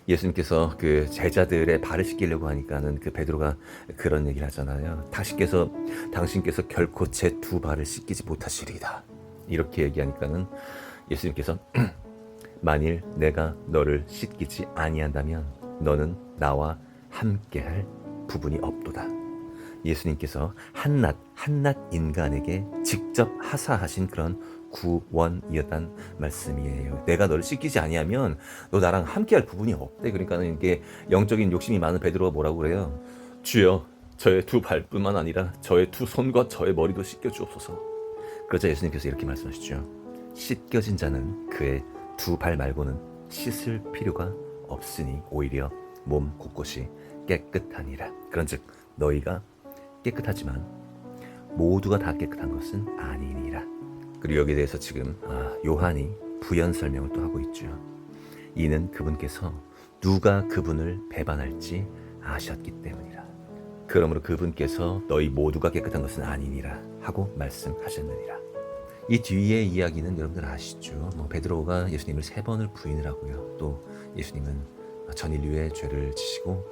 예수님께서 그 제자들의 발을 씻기려고 하니까는 그 베드로가 그런 얘기를 하잖아요. 당신께서 결코 제 두 발을 씻기지 못하시리이다. 이렇게 얘기하니까는 예수님께서 만일 내가 너를 씻기지 아니한다면 너는 나와 함께할 부분이 없도다. 예수님께서 한낱 인간에게 직접 하사하신 그런 구원이었단 말씀이에요. 내가 너를 씻기지 아니하면 너 나랑 함께할 부분이 없대. 그러니까 이게 영적인 욕심이 많은 베드로가 뭐라고 그래요? 주여, 저의 두 발뿐만 아니라 저의 두 손과 저의 머리도 씻겨 주옵소서. 그러자 예수님께서 이렇게 말씀하시죠. 씻겨진 자는 그의 두 발 말고는 씻을 필요가 없으니 오히려 몸 곳곳이 깨끗하니라. 그런즉 너희가 깨끗하지만 모두가 다 깨끗한 것은 아니니라. 그리고 여기에 대해서 지금 요한이 부연 설명을 또 하고 있죠. 이는 그분께서 누가 그분을 배반할지 아셨기 때문이라. 그러므로 그분께서 너희 모두가 깨끗한 것은 아니니라 하고 말씀하셨느니라. 이 뒤의 이야기는 여러분들 아시죠? 베드로가 예수님을 3번을 부인을 하고요. 또 예수님은 전 인류의 죄를 지시고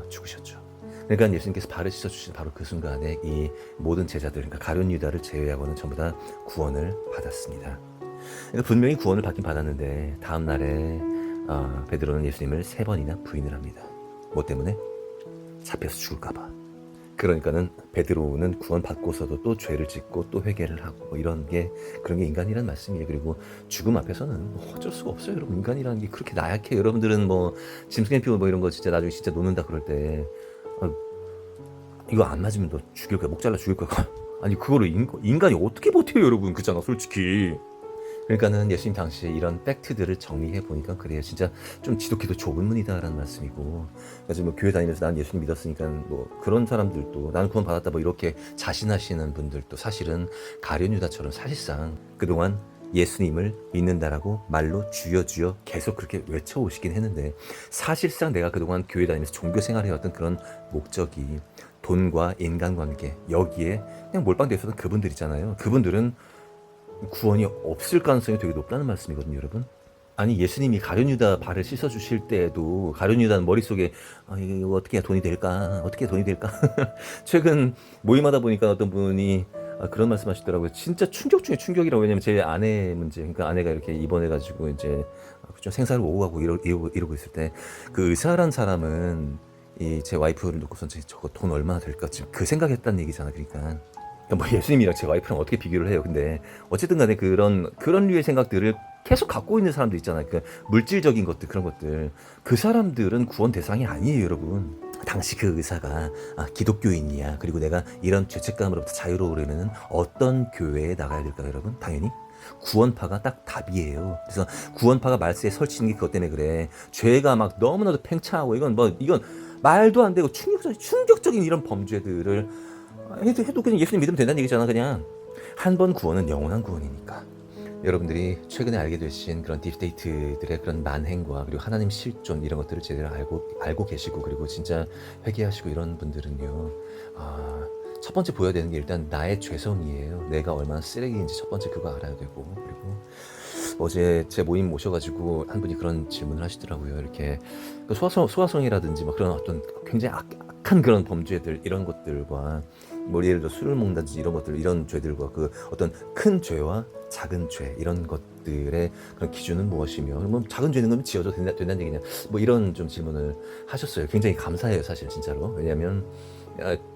죽으셨죠. 그러니까 예수님께서 발을 씻어주신 바로 그 순간에 이 모든 제자들, 그러니까 가룟 유다를 제외하고는 전부 다 구원을 받았습니다. 그러니까 분명히 구원을 받긴 받았는데 다음 날에 베드로는 예수님을 3번이나 부인을 합니다. 뭐 때문에? 잡혀서 죽을까봐. 그러니까는 베드로는 구원 받고서도 또 죄를 짓고 또 회개를 하고 그런 게 인간이란 말씀이에요. 그리고 죽음 앞에서는 어쩔 수가 없어요, 여러분. 인간이라는 게 그렇게 나약해. 여러분들은 짐승의 피 이런 거 진짜 나중에 진짜 놓는다 그럴 때 이거 안 맞으면 너 죽일 거야, 목 잘라 죽일 거야. 아니 그거를 인간이 어떻게 버텨요, 여러분. 그잖아, 솔직히. 그러니까는 예수님 당시에 이런 팩트들을 정리해 보니까 그래요. 진짜 좀 지독히도 좁은 문이다라는 말씀이고. 그래서 교회 다니면서 난 예수님 믿었으니까 그런 사람들도 나는 구원 받았다 이렇게 자신하시는 분들도 사실은 가룟 유다처럼 사실상 그동안 예수님을 믿는다라고 말로 주여 주여 계속 그렇게 외쳐오시긴 했는데 사실상 내가 그동안 교회 다니면서 종교 생활해왔던 그런 목적이 돈과 인간관계 여기에 그냥 몰빵되어 있었던 그분들이잖아요. 그분들은 구원이 없을 가능성이 되게 높다는 말씀이거든요, 여러분. 아니 예수님이 가룟 유다 발을 씻어주실 때에도 가룟 유다는 머릿속에 이거 어떻게 해야 돈이 될까? 최근 모임하다 보니까 어떤 분이 그런 말씀하시더라고요. 진짜 충격 중에 충격이라고. 왜냐면 제 아내 문제, 그러니까 아내가 이렇게 입원해가지고 이제 좀 생사를 오고 가고 이러고 있을 때 그 의사란 사람은 이 제 와이프를 놓고선 저거 돈 얼마나 될까 지금 그 생각했다는 얘기잖아. 그러니까 예수님이랑 제 와이프랑 어떻게 비교를 해요. 근데 어쨌든 간에 그런 류의 생각들을 계속 갖고 있는 사람들 있잖아요. 그 물질적인 것들, 그런 것들. 그 사람들은 구원 대상이 아니에요, 여러분. 당시 그 의사가 기독교인이야. 그리고 내가 이런 죄책감으로부터 자유로우려면 어떤 교회에 나가야 될까요, 여러분? 당연히 구원파가 딱 답이에요. 그래서 구원파가 말세에 설치는 게 그것 때문에 그래. 죄가 막 너무나도 팽창하고 이건 말도 안 되고 충격적인 이런 범죄들을 해도 그냥 예수님 믿으면 된다는 얘기잖아. 그냥 한 번 구원은 영원한 구원이니까. 여러분들이 최근에 알게 되신 그런 딥스테이트들의 그런 만행과 그리고 하나님 실존 이런 것들을 제대로 알고 계시고 그리고 진짜 회개하시고 이런 분들은요. 첫 번째 보여야 되는 게 일단 나의 죄성이에요. 내가 얼마나 쓰레기인지 첫 번째 그거 알아야 되고. 그리고 어제 제 모임 모셔가지고 한 분이 그런 질문을 하시더라고요. 이렇게 소아성이라든지 그런 어떤 굉장히 악한 그런 범죄들 이런 것들과 예를 들어 술을 먹는다든지 이런 것들 이런 죄들과 그 어떤 큰 죄와 작은 죄 이런 것들의 그런 기준은 무엇이며 작은 죄는 그럼 지어도 된다는 얘기냐 이런 좀 질문을 하셨어요. 굉장히 감사해요, 사실 진짜로. 왜냐하면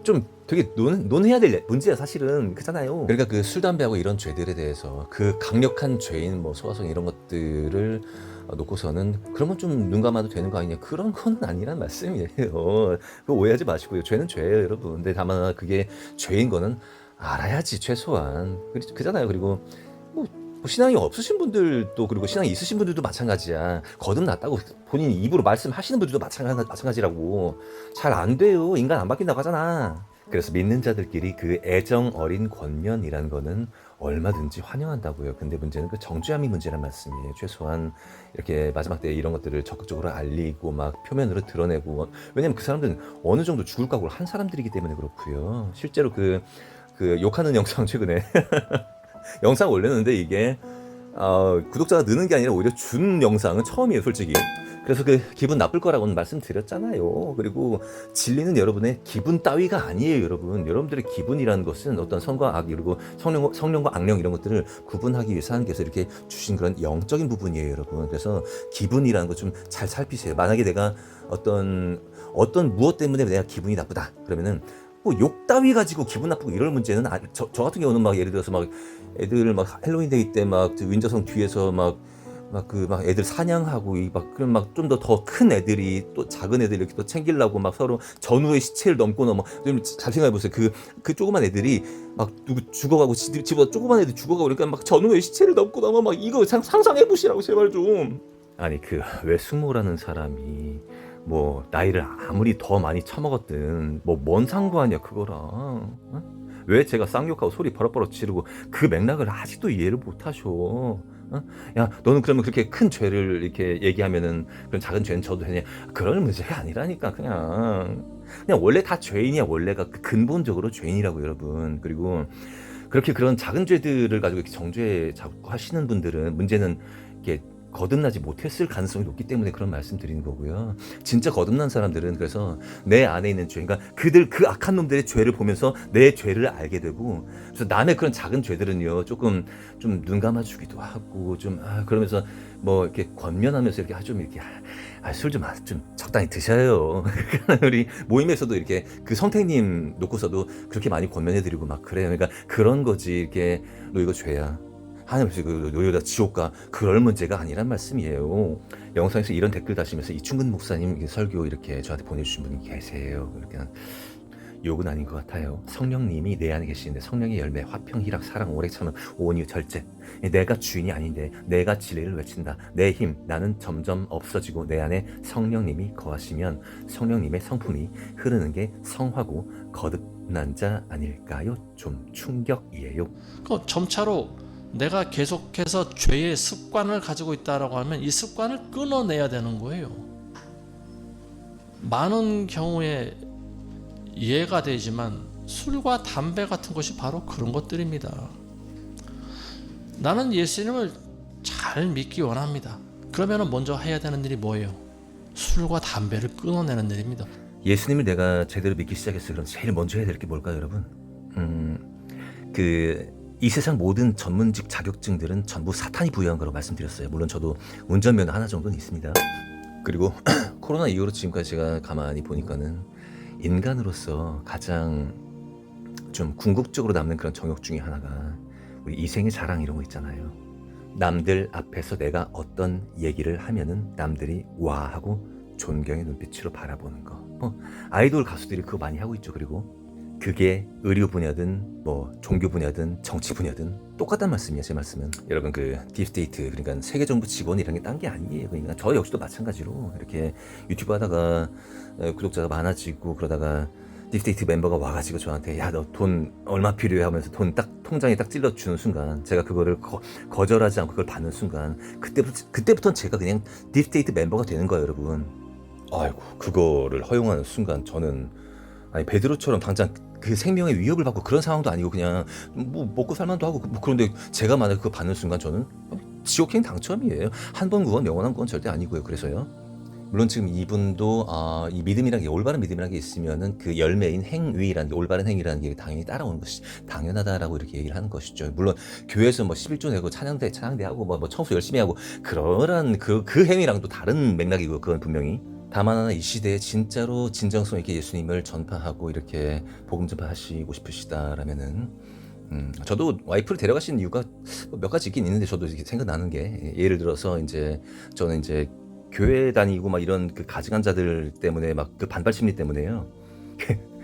좀 되게 논해야 될 문제야, 사실은. 그잖아요. 그러니까 그 술, 담배하고 이런 죄들에 대해서 그 강력한 죄인 소아성 이런 것들을 놓고서는 그런 건 좀 눈 감아도 되는 거 아니냐, 그런 건 아니란 말씀이에요. 그거 오해하지 마시고요. 죄는 죄예요, 여러분. 근데 다만 그게 죄인 거는 알아야지, 최소한. 그잖아요. 그리고 신앙이 없으신 분들도 그리고 신앙이 있으신 분들도 마찬가지야. 거듭났다고 본인이 입으로 말씀하시는 분들도 마찬가지라고. 잘 안 돼요. 인간 안 바뀐다고 하잖아. 그래서 믿는 자들끼리 그 애정 어린 권면이라는 거는 얼마든지 환영한다고요. 근데 문제는 그 정죄함이 문제란 말씀이에요. 최소한 이렇게 마지막 때 이런 것들을 적극적으로 알리고 표면으로 드러내고. 왜냐면 그 사람들은 어느 정도 죽을 각오를 한 사람들이기 때문에 그렇고요. 실제로 그 욕하는 영상 최근에 영상 올렸는데 이게 구독자가 느는 게 아니라 오히려 준 영상은 처음이에요, 솔직히. 그래서 그 기분 나쁠 거라고는 말씀드렸잖아요. 그리고 진리는 여러분의 기분 따위가 아니에요, 여러분. 여러분들의 기분이라는 것은 어떤 선과 악, 그리고 성령과 악령 이런 것들을 구분하기 위해서 하나님께서 이렇게 주신 그런 영적인 부분이에요, 여러분. 그래서 기분이라는 것 좀 잘 살피세요. 만약에 내가 어떤 무엇 때문에 내가 기분이 나쁘다 그러면은 뭐 욕 따위 가지고 기분 나쁘고 이럴 문제는 저 같은 경우는 막 예를 들어서 막 애들 막 헬로윈 데이 때 막 윈저성 뒤에서 막 애들 사냥하고 그럼 막 좀 더 큰 애들이 또 작은 애들 이렇게 또 챙기려고 막 서로 전우의 시체를 넘고 넘어. 좀 잘 생각해 보세요. 그 조그만 애들이 막 누구 죽어가고 집어 조그만 애들 죽어가고 그러니까 막 전우의 시체를 넘고 넘어 막 이거 상상해 보시라고 제발 좀. 아니 그 외숙모라는 사람이 뭐 나이를 아무리 더 많이 처먹었든 뭐 뭔 상관이야 그거랑. 어? 왜 제가 쌍욕하고 소리 버럭버럭 지르고 그 맥락을 아직도 이해를 못하셔. 어? 야 너는 그러면 그렇게 큰 죄를 이렇게 얘기하면은 그런 작은 죄는 져도 되냐? 그럴 문제가 아니라니까. 그냥 원래 다 죄인이야. 원래가 근본적으로 죄인이라고 여러분. 그리고 그렇게 그런 작은 죄들을 가지고 이렇게 정죄 자꾸 하시는 분들은 문제는 이렇게 거듭나지 못했을 가능성이 높기 때문에 그런 말씀 드리는 거고요. 진짜 거듭난 사람들은 그래서 내 안에 있는 죄, 그러니까 그 악한 놈들의 죄를 보면서 내 죄를 알게 되고, 그래서 남의 그런 작은 죄들은요 조금 좀 눈 감아주기도 하고 좀 그러면서 뭐 이렇게 권면하면서 이렇게 좀 이렇게 술 좀 적당히 드셔요. 우리 모임에서도 이렇게 그 성태님 놓고서도 그렇게 많이 권면해드리고 막 그래요. 그러니까 그런 거지. 이렇게 너 이거 죄야. 하나님께서 너희다 지옥 가. 그럴 문제가 아니란 말씀이에요. 영상에서 이런 댓글 다시면서 이충근 목사님 설교 이렇게 저한테 보내주신 분이 계세요. 이렇게 욕은 아닌 것 같아요. 성령님이 내 안에 계시는데 성령의 열매, 화평, 희락, 사랑, 오래 참음, 온유, 절제. 내가 주인이 아닌데 내가 진리를 외친다. 내 힘, 나는 점점 없어지고 내 안에 성령님이 거하시면 성령님의 성품이 흐르는 게 성화고 거듭난 자 아닐까요? 좀 충격이에요. 그 점차로 내가 계속해서 죄의 습관을 가지고 있다라고 하면 이 습관을 끊어내야 되는 거예요. 많은 경우에 이해가 되지만 술과 담배 같은 것이 바로 그런 것들입니다. 나는 예수님을 잘 믿기 원합니다. 그러면 먼저 해야 되는 일이 뭐예요? 술과 담배를 끊어내는 일입니다. 예수님을 내가 제대로 믿기 시작했어요. 그럼 제일 먼저 해야 될 게 뭘까요, 여러분? 이 세상 모든 전문직 자격증들은 전부 사탄이 부여한 거라고 말씀드렸어요. 물론 저도 운전면허 하나 정도는 있습니다. 그리고 코로나 이후로 지금까지 제가 가만히 보니까는 인간으로서 가장 좀 궁극적으로 남는 그런 정욕 중에 하나가 우리 이생의 자랑 이런 거 있잖아요. 남들 앞에서 내가 어떤 얘기를 하면은 남들이 와 하고 존경의 눈빛으로 바라보는 거. 아이돌 가수들이 그거 많이 하고 있죠. 그리고 그게 의료 분야든 뭐 종교 분야든 정치 분야든 똑같단 말씀이에요. 제 말씀은 여러분 그 딥스테이트 그러니까 세계 정부 직원이라는 게 딴 게 아니에요. 그러니까 저 역시도 마찬가지로 이렇게 유튜브 하다가 구독자가 많아지고 그러다가 딥스테이트 멤버가 와가지고 저한테 야 너 돈 얼마 필요해 하면서 돈 딱 통장에 딱 찔러주는 순간 제가 그거를 거절하지 않고 그걸 받는 순간 그때부터는 제가 그냥 딥스테이트 멤버가 되는 거예요, 여러분. 아이고 그거를 허용하는 순간 저는 아니 베드로처럼 당장 그 생명의 위협을 받고 그런 상황도 아니고 그냥 뭐 먹고 살만도 하고 뭐 그런데 제가 만약 그거 받는 순간 저는 지옥행 당첨이에요. 한 번 그건 영원한 건 절대 아니고요. 그래서요. 물론 지금 이분도 이 믿음이라는 게 올바른 믿음이라는 게 있으면은 그 열매인 행위라는 게 올바른 행위라는 게 당연히 따라오는 것이 당연하다라고 이렇게 얘기를 하는 것이죠. 물론 교회에서 뭐 11조 내고 찬양대 하고 뭐 청소 열심히 하고 그런 그 행위랑 또 다른 맥락이고 그건 분명히. 다만 하나 이 시대에 진짜로 진정성 있게 예수님을 전파하고 이렇게 복음 전파하시고 싶으시다라면은 저도 와이프를 데려가신 이유가 몇 가지 있긴 있는데 저도 생각나는 게 예를 들어서 이제 저는 이제 교회 다니고 막 이런 그 가증한 자들 때문에 막 그 반발 심리 때문에요.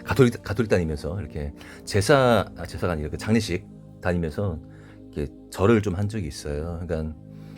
가톨릭 다니면서 이렇게 제사가 아니라 그 장례식 다니면서 이렇게 절을 좀 한 적이 있어요. 그러니까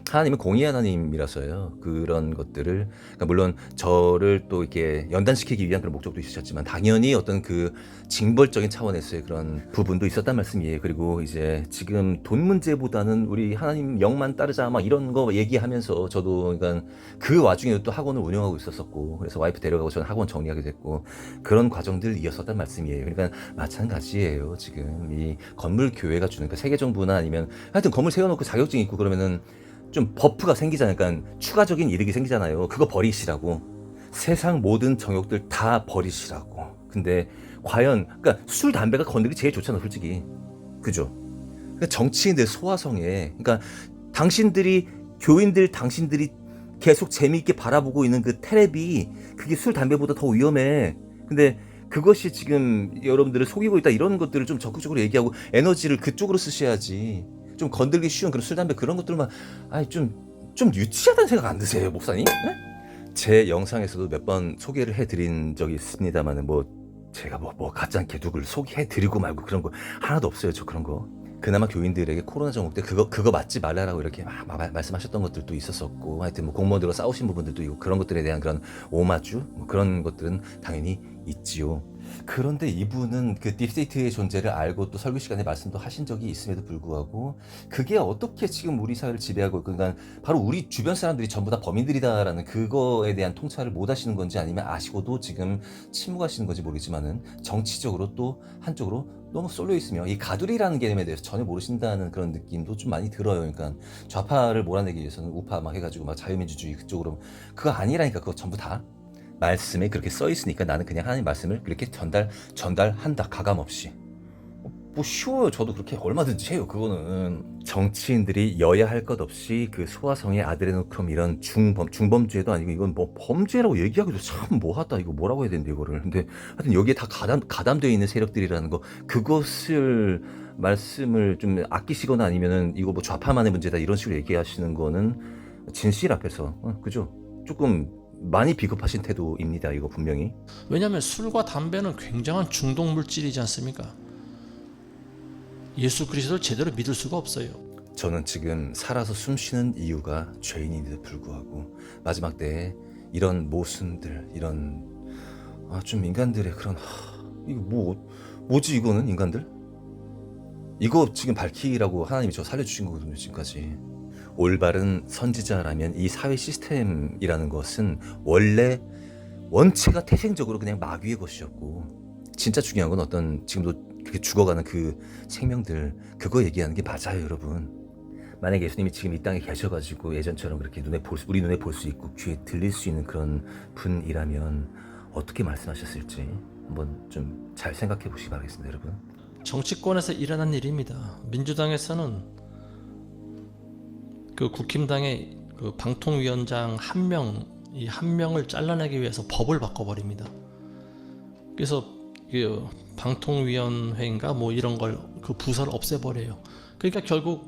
하나님은 공의 하나님이라서요. 그런 것들을 그러니까 물론 저를 또 이렇게 연단시키기 위한 그런 목적도 있으셨지만 당연히 어떤 그 징벌적인 차원에서의 그런 부분도 있었단 말씀이에요. 그리고 이제 지금 돈 문제보다는 우리 하나님 영만 따르자 막 이런 거 얘기하면서 저도 그러니까 그 와중에 또 학원을 운영하고 있었었고 그래서 와이프 데려가고 저는 학원 정리하게 됐고 그런 과정들 이었었단 말씀이에요. 그러니까 마찬가지예요. 지금 이 건물 교회가 주는 그 세계 정부나 아니면 하여튼 건물 세워놓고 자격증 있고 그러면은 좀 버프가 생기잖아요. 그러니까 추가적인 이득이 생기잖아요. 그거 버리시라고. 세상 모든 정욕들 다 버리시라고. 근데 과연 그러니까 술 담배가 건드리기 제일 좋잖아, 솔직히. 그죠? 그러니까 정치인들 소화성에 그러니까 당신들이 교인들 당신들이 계속 재미있게 바라보고 있는 그 테레비 그게 술 담배보다 더 위험해. 근데 그것이 지금 여러분들을 속이고 있다 이런 것들을 좀 적극적으로 얘기하고 에너지를 그쪽으로 쓰셔야지. 좀 건들기 쉬운 그런 술 담배 그런 것들만 아니 좀 유치하다는 생각 안 드세요, 목사님? 네? 제 영상에서도 몇 번 소개를 해드린 적이 있습니다만은 뭐 제가 뭐 가짜않게 누구를 소개해드리고 말고 그런 거 하나도 없어요. 저 그런 거. 그나마 교인들에게 코로나 정국 때 그거 맞지 말라라고 이렇게 막 말씀하셨던 것들도 있었었고 하여튼 뭐 공무원들과 싸우신 부분들도 있고 그런 것들에 대한 그런 오마주 뭐 그런 것들은 당연히 있지요. 그런데 이분은 그 딥스테이트의 존재를 알고 또 설교 시간에 말씀도 하신 적이 있음에도 불구하고 그게 어떻게 지금 우리 사회를 지배하고 그러니까 바로 우리 주변 사람들이 전부 다 범인들이다라는 그거에 대한 통찰을 못 하시는 건지 아니면 아시고도 지금 침묵하시는 건지 모르겠지만은 정치적으로 또 한쪽으로 너무 쏠려 있으며 이 가두리라는 개념에 대해서 전혀 모르신다는 그런 느낌도 좀 많이 들어요. 그러니까 좌파를 몰아내기 위해서는 우파 막 해가지고 막 자유민주주의 그쪽으로 그거 아니라니까. 그거 전부 다 말씀에 그렇게 써 있으니까 나는 그냥 하나님 말씀을 그렇게 전달한다. 가감 없이. 뭐 쉬워요. 저도 그렇게 얼마든지 해요. 그거는 정치인들이 여야 할 것 없이 그 소아성의 아드레노크롬 이런 중범죄도 아니고 이건 뭐 범죄라고 얘기하기도 참 뭐하다. 이거 뭐라고 해야 되는데 이거를. 근데 하여튼 여기에 다 가담되어 있는 세력들이라는 거 그것을 말씀을 좀 아끼시거나 아니면은 이거 뭐 좌파만의 문제다 이런 식으로 얘기하시는 거는 진실 앞에서 그죠? 조금 많이 비겁하신 태도입니다. 이거 분명히. 왜냐하면 술과 담배는 굉장한 중독 물질이지 않습니까? 예수 그리스도를 제대로 믿을 수가 없어요. 저는 지금 살아서 숨쉬는 이유가 죄인인데도 불구하고 마지막 때에 이런 모순들 이런 좀 인간들의 그런 이거 뭐지 이거는 인간들? 이거 지금 밝히라고 하나님이 저 살려주신 거거든요. 지금까지. 올바른 선지자라면 이 사회 시스템이라는 것은 원래 원체가 태생적으로 그냥 마귀의 것이었고 진짜 중요한 건 어떤 지금도 그렇게 죽어가는 그 생명들 그거 얘기하는 게 맞아요, 여러분. 만약에 예수님이 지금 이 땅에 계셔가지고 예전처럼 그렇게 우리 눈에 볼 수 있고 귀에 들릴 수 있는 그런 분이라면 어떻게 말씀하셨을지 한번 좀 잘 생각해 보시기 바라겠습니다, 여러분. 정치권에서 일어난 일입니다. 민주당에서는 그 국힘당의 그 방통위원장 이 한 명을 잘라내기 위해서 법을 바꿔버립니다. 그래서 그 방통위원회인가 뭐 이런 걸 그 부서를 없애버려요. 그러니까 결국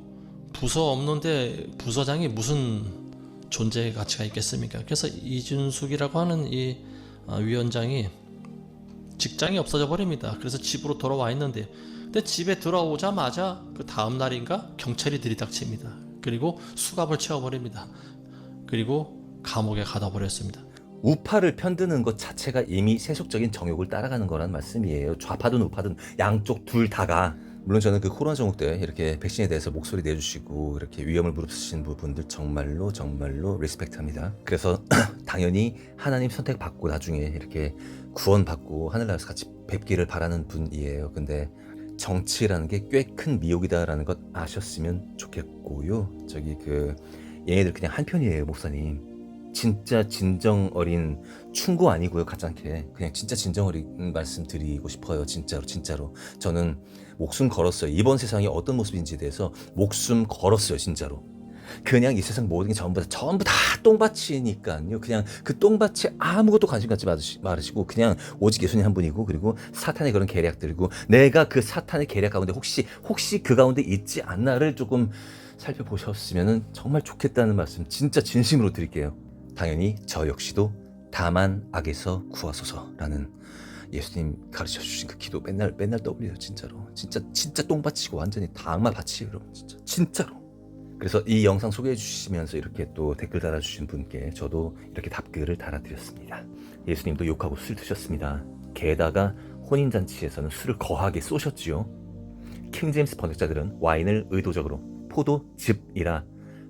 부서 없는데 부서장이 무슨 존재 가치가 있겠습니까? 그래서 이준숙이라고 하는 이 위원장이 직장이 없어져 버립니다. 그래서 집으로 돌아와 있는데 근데 집에 들어오자마자 그 다음 날인가 경찰이 들이닥칩니다. 그리고 수갑을 채워버립니다. 그리고 감옥에 가다 버렸습니다. 우파를 편드는 것 자체가 이미 세속적인 정욕을 따라가는 거란 말씀이에요. 좌파든 우파든 양쪽 둘 다가. 물론 저는 그 코로나 정국 때 이렇게 백신에 대해서 목소리 내주시고 이렇게 위험을 무릅쓰신 부분들 정말로 리스펙트합니다. 그래서 당연히 하나님 선택받고 나중에 이렇게 구원받고 하늘나라에서 같이 뵙기를 바라는 분이에요. 근데 정치라는 게 꽤 큰 미혹이다라는 것 아셨으면 좋겠고요. 얘네들 그냥 한편이에요, 목사님. 진짜 진정 어린 충고 아니고요. 가짜않게 그냥 진짜 진정 어린 말씀 드리고 싶어요. 진짜로 저는 목숨 걸었어요. 이번 세상이 어떤 모습인지에 대해서 목숨 걸었어요. 진짜로. 그냥 이 세상 모든 게 전부 다 똥밭이니까요. 그냥 그 똥밭에 아무것도 관심 갖지 말으시고 그냥 오직 예수님 한 분이고 그리고 사탄의 그런 계략들이고 내가 그 사탄의 계략 가운데 혹시 그 가운데 있지 않나를 조금 살펴보셨으면 정말 좋겠다는 말씀 진짜 진심으로 드릴게요. 당연히 저 역시도 다만 악에서 구하소서라는 예수님 가르쳐 주신 그 기도 맨날 떠올려요. 진짜로. 진짜 똥밭이고 완전히 다 악마 밭이에요, 여러분. 진짜로. 그래서 이 영상 소개해 주시면서 이렇게 또 댓글 달아주신 분께 저도 이렇게 답글을 달아드렸습니다. 예수님도 욕하고 술 드셨습니다. 게다가 혼인잔치에서는 술을 거하게 쏘셨지요. 킹제임스 번역자들은 와인을 의도적으로 포도즙이라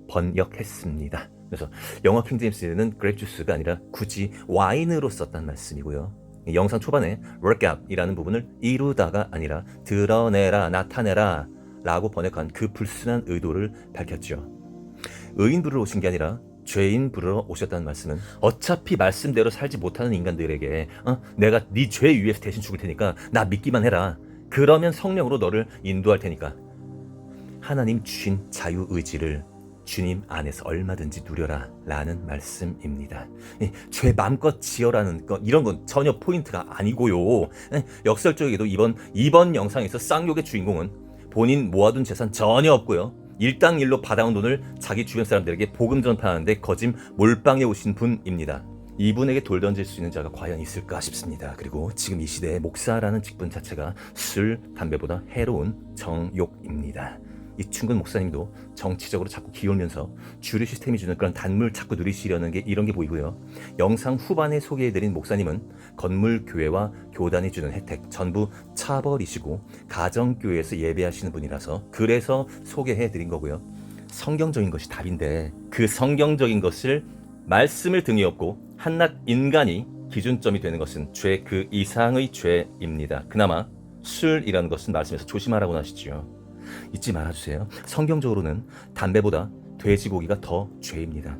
번역했습니다. 그래서 영어 킹제임스는 그레이프 주스가 아니라 굳이 와인으로 썼단 말씀이고요. 영상 초반에 work out 이라는 부분을 이루다가 아니라 드러내라, 나타내라 라고 번역한 그 불순한 의도를 밝혔죠. 의인 부르러 오신 게 아니라 죄인 부르러 오셨다는 말씀은 어차피 말씀대로 살지 못하는 인간들에게 내가 네 죄 위에서 대신 죽을 테니까 나 믿기만 해라. 그러면 성령으로 너를 인도할 테니까 하나님 주신 자유의지를 주님 안에서 얼마든지 누려라 라는 말씀입니다. 죄 마음껏 지어라는 거 이런 건 전혀 포인트가 아니고요. 역설적이게도 이번 영상에서 쌍욕의 주인공은 본인 모아둔 재산 전혀 없고요. 일당일로 받아온 돈을 자기 주변 사람들에게 복음 전파하는데 거짐 몰빵해 오신 분입니다. 이분에게 돌 던질 수 있는 자가 과연 있을까 싶습니다. 그리고 지금 이 시대에 목사라는 직분 자체가 술, 담배보다 해로운 정욕입니다. 이충근 목사님도 정치적으로 자꾸 기울면서 주류 시스템이 주는 그런 단물 자꾸 누리시려는 게 이런 게 보이고요. 영상 후반에 소개해드린 목사님은 건물교회와 교단이 주는 혜택 전부 차버리시고 가정교회에서 예배하시는 분이라서 그래서 소개해드린 거고요. 성경적인 것이 답인데 그 성경적인 것을 말씀을 등에 업고 한낱 인간이 기준점이 되는 것은 죄 그 이상의 죄입니다. 그나마 술이라는 것은 말씀에서 조심하라고 하시죠. 잊지 말아주세요. 성경적으로는 담배보다 돼지고기가 더 죄입니다.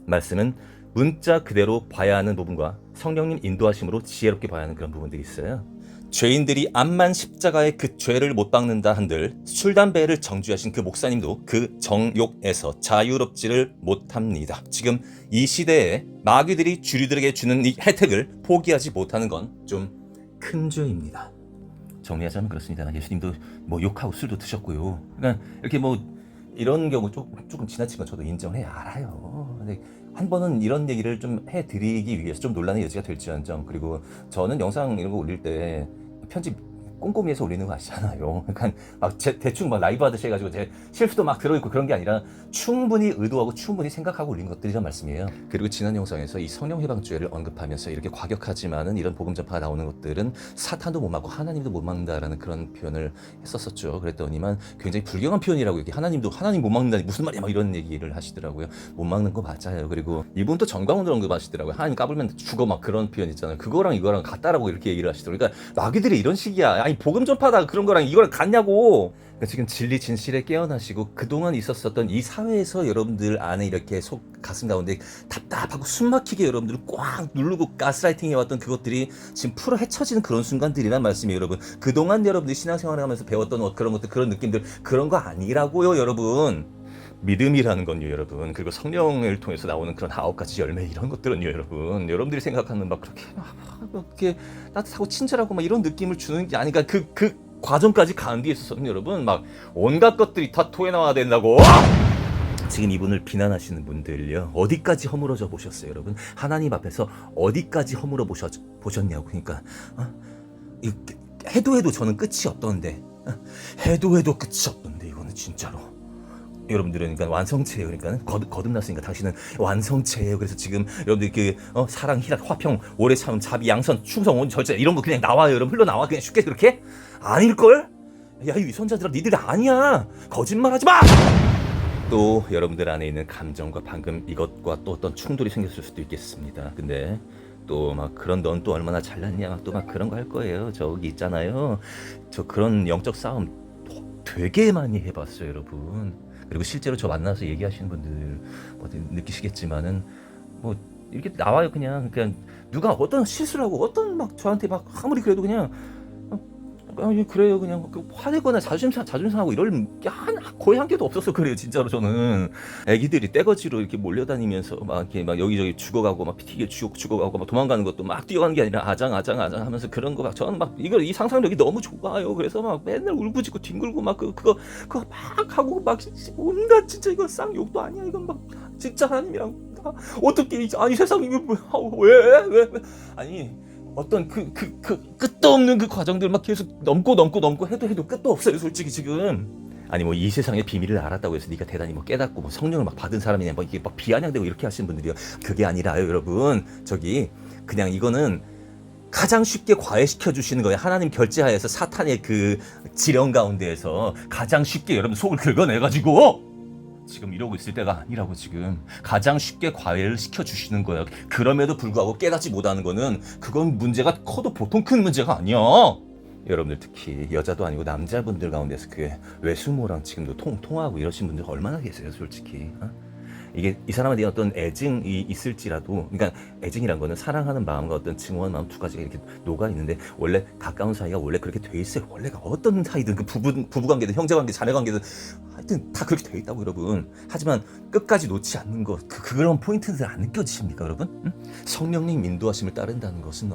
말씀은 문자 그대로 봐야 하는 부분과 성령님 인도하심으로 지혜롭게 봐야 하는 그런 부분들이 있어요. 죄인들이 암만 십자가의 그 죄를 못 박는다 한들 술, 담배를 정죄하신 그 목사님도 그 정욕에서 자유롭지를 못합니다. 지금 이 시대에 마귀들이 주류들에게 주는 이 혜택을 포기하지 못하는 건 좀 큰 죄입니다. 정리하자면 그렇습니다. 예수님도 뭐 욕하고 술도 드셨고요. 그러니까 이렇게 뭐 이런 경우 조금 지나친 건 저도 인정을 해요. 알아요. 근데 한 번은 이런 얘기를 좀 해드리기 위해서 좀 논란의 여지가 될지언정. 그리고 저는 영상 이런 거 올릴 때 편집 꼼꼼히 해서 올리는 거 아시잖아요. 그러니까 막 대충 막 라이브 하듯이 해가지고 제 실수도 막 들어있고 그런 게 아니라 충분히 의도하고 충분히 생각하고 올린 것들이란 말씀이에요. 그리고 지난 영상에서 이 성령 해방죄를 언급하면서 이렇게 과격하지만은 이런 복음 전파가 나오는 것들은 사탄도 못 막고 하나님도 못 막는다라는 그런 표현을 했었었죠. 그랬더니만 굉장히 불경한 표현이라고 이게 하나님 못 막는다니 무슨 말이야 막 이런 얘기를 하시더라고요. 못 막는 거 맞아요. 그리고 이분 또 정광훈을 언급하시더라고요. 하나님 까불면 죽어 막 그런 표현 있잖아요. 그거랑 이거랑 같다라고 이렇게 얘기를 하시더라고요. 그러니까 마귀들이 이런 식이야. 아니 복음 전파다 그런 거랑 이거랑 같냐고. 그러니까 지금 진리 진실에 깨어나시고 그동안 있었었던 이 사회에서 여러분들 안에 이렇게 가슴 가운데 답답하고 숨막히게 여러분들 꽉 누르고 가스라이팅 해왔던 그것들이 지금 풀어 헤쳐지는 그런 순간들이란 말씀이에요. 여러분 그동안 여러분들이 신앙생활을 하면서 배웠던 그런 것들 그런 느낌들 그런 거 아니라고요. 여러분 믿음이라는 건요 여러분. 그리고 성령을 통해서 나오는 그런 9가지 열매 이런 것들은요 여러분들이 생각하는 막 그렇게 이렇게 따뜻하고 친절하고 막 이런 느낌을 주는 게 아니니까 그 과정까지 가는 데 있어서는 여러분 막 온갖 것들이 다 토해 나와야 된다고. 지금 이분을 비난하시는 분들요 어디까지 허물어져 보셨어요 여러분? 하나님 앞에서 어디까지 허물어 보셨냐고. 그러니까 해도 저는 끝이 없던데 해도 끝이 없던데 이거는 진짜로 여러분들은 그러니까 완성체예요. 그러니까 거듭났으니까 당신은 완성체예요. 그래서 지금 여러분들 사랑, 희락, 화평, 오래 참음, 자비, 양선, 충성, 온, 절제 이런 거 그냥 나와요. 여러분 흘러나와 그냥 쉽게 그렇게? 아닐걸? 야 이 위선자들아 니들 아니야. 거짓말하지 마. 또 여러분들 안에 있는 감정과 방금 이것과 또 어떤 충돌이 생겼을 수도 있겠습니다. 근데 또 막 그런 넌 또 얼마나 잘났냐 또 막 그런 거 할 거예요. 저기 있잖아요. 저 그런 영적 싸움 되게 많이 해봤어요 여러분. 그리고 실제로 저 만나서 얘기하시는 분들 느끼시겠지만은 뭐 이렇게 나와요. 그냥 누가 어떤 실수를 하고 어떤 막 저한테 막 아무리 그래도 그냥 그래요 그냥 화내거나 자존심 상하고 이럴 게 거의 한 개도 없었어. 그래요 진짜로. 저는 애기들이 떼거지로 이렇게 몰려다니면서 막 이렇게 막 여기저기 죽어가고 막 피튀기에 죽어가고 막 도망가는 것도 막 뛰어가는 게 아니라 아장 하면서 그런 거 막 저는 막 이 상상력이 너무 좋아요. 그래서 막 맨날 울부짖고 뒹굴고 막 그거 막 하고 막 온갖 진짜 이건 쌍욕도 아니야. 이건 막 진짜 하나님이랑 어떻게 아니 세상에 이거 왜 아니 어떤 끝도 없는 그 과정들 막 계속 넘고 해도 끝도 없어요 솔직히 지금. 아니 뭐 이 세상의 비밀을 알았다고 해서 네가 대단히 뭐 깨닫고 뭐 성령을 막 받은 사람이냐 뭐 이게 막 비아냥되고 이렇게 하시는 분들이요. 그게 아니라요 여러분. 저기 그냥 이거는 가장 쉽게 과외시켜 주시는 거예요. 하나님 결제하에서 사탄의 그 지령 가운데에서 가장 쉽게 여러분 속을 긁어내가지고 지금 이러고 있을 때가 아니라고. 지금 가장 쉽게 과외를 시켜주시는 거예요. 그럼에도 불구하고 깨닫지 못하는 거는 그건 문제가 커도 보통 큰 문제가 아니야. 여러분들 특히 여자도 아니고 남자분들 가운데서 그 외숙모랑 지금도 통하고 이러신 분들 얼마나 계세요 솔직히. 이게 이 사람에 대한 어떤 애증이 있을지라도, 그러니까 애증이란 거는 사랑하는 마음과 어떤 증오하는 마음 두 가지가 이렇게 녹아 있는데, 원래 가까운 사이가 원래 그렇게 돼 있어요. 원래가 어떤 사이든 그 부부 관계든 형제 관계, 자매 관계든 하여튼 다 그렇게 돼 있다고 여러분. 하지만 끝까지 놓지 않는 것, 그런 포인트들 안 느껴지십니까 여러분? 응? 성령님 인도하심을 따른다는 것은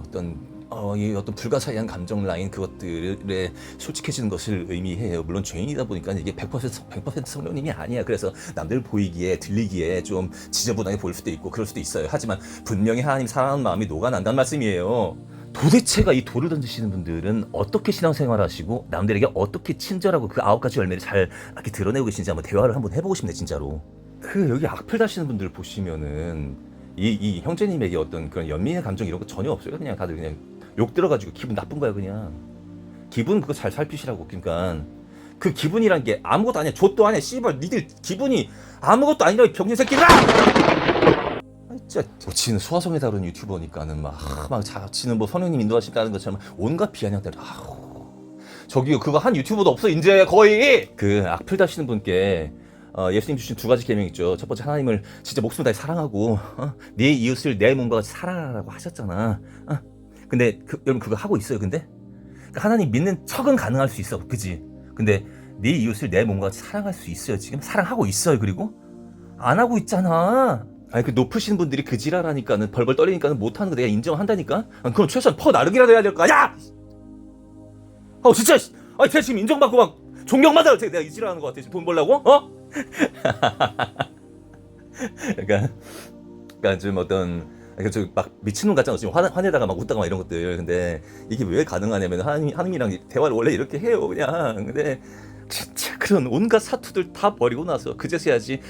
이 어떤 불가사의한 감정 라인 그것들에 솔직해지는 것을 의미해요. 물론 죄인이다 보니까 이게 100% 성령님이 아니야. 그래서 남들 보이기에 들리기에 좀 지저분하게 보일 수도 있고 그럴 수도 있어요. 하지만 분명히 하나님 사랑하는 마음이 녹아난다는 말씀이에요. 도대체가 이 돌을 던지시는 분들은 어떻게 신앙생활 하시고 남들에게 어떻게 친절하고 그 9가지 열매를 잘 이렇게 드러내고 계신지 한번 대화를 한번 해보고 싶네 진짜로. 여기 악플 다시는 분들 보시면은 이 형제님에게 어떤 그런 연민의 감정 이런 거 전혀 없어요. 그냥 다들 그냥 욕 들어가지고 기분 나쁜 거야 그냥. 기분 그거 잘 살피시라고. 그러니까 그 기분이란 게 아무것도 아니야. 좆도 아니야. 씨발 니들 기분이 아무것도 아니라 이 병신 새끼들아! 진짜 지는 수화성에 다룬 유튜버니까는 막 자치는 뭐 성령님 인도하신다는 것처럼 온갖 비아냥들. 저기요 그거 한 유튜버도 없어 이제 거의. 그 악플 다시는 분께 예수님 주신 2가지 계명 있죠. 첫 번째 하나님을 진짜 목숨을 다해 사랑하고 네 이웃을 내 몸과 같이 사랑하라고 하셨잖아. 근데 여러분 그거 하고 있어요? 근데 하나님 믿는 척은 가능할 수 있어, 그지? 근데 네 이웃을 내 몸과 같이 사랑할 수 있어요? 지금 사랑하고 있어요? 그리고 안 하고 있잖아. 아니 그 높으신 분들이 그 지랄하니까는 벌벌 떨리니까는 못하는 거 내가 인정한다니까. 그럼 최소한 퍼 나르기라도 해야 될 거 아니야? 진짜. 제가 지금 인정받고 막 존경받아요. 내가 이 지랄하는 거 같아. 지금 돈 벌려고? 약간 좀 어떤 막 미친놈 같잖아. 지금 화내다가 막 웃다가 막 이런 것들. 근데 이게 왜 가능하냐면 하나님이랑 대화를 원래 이렇게 해요 그냥. 근데 진짜 그런 온갖 사투들 다 버리고 나서 그제서야지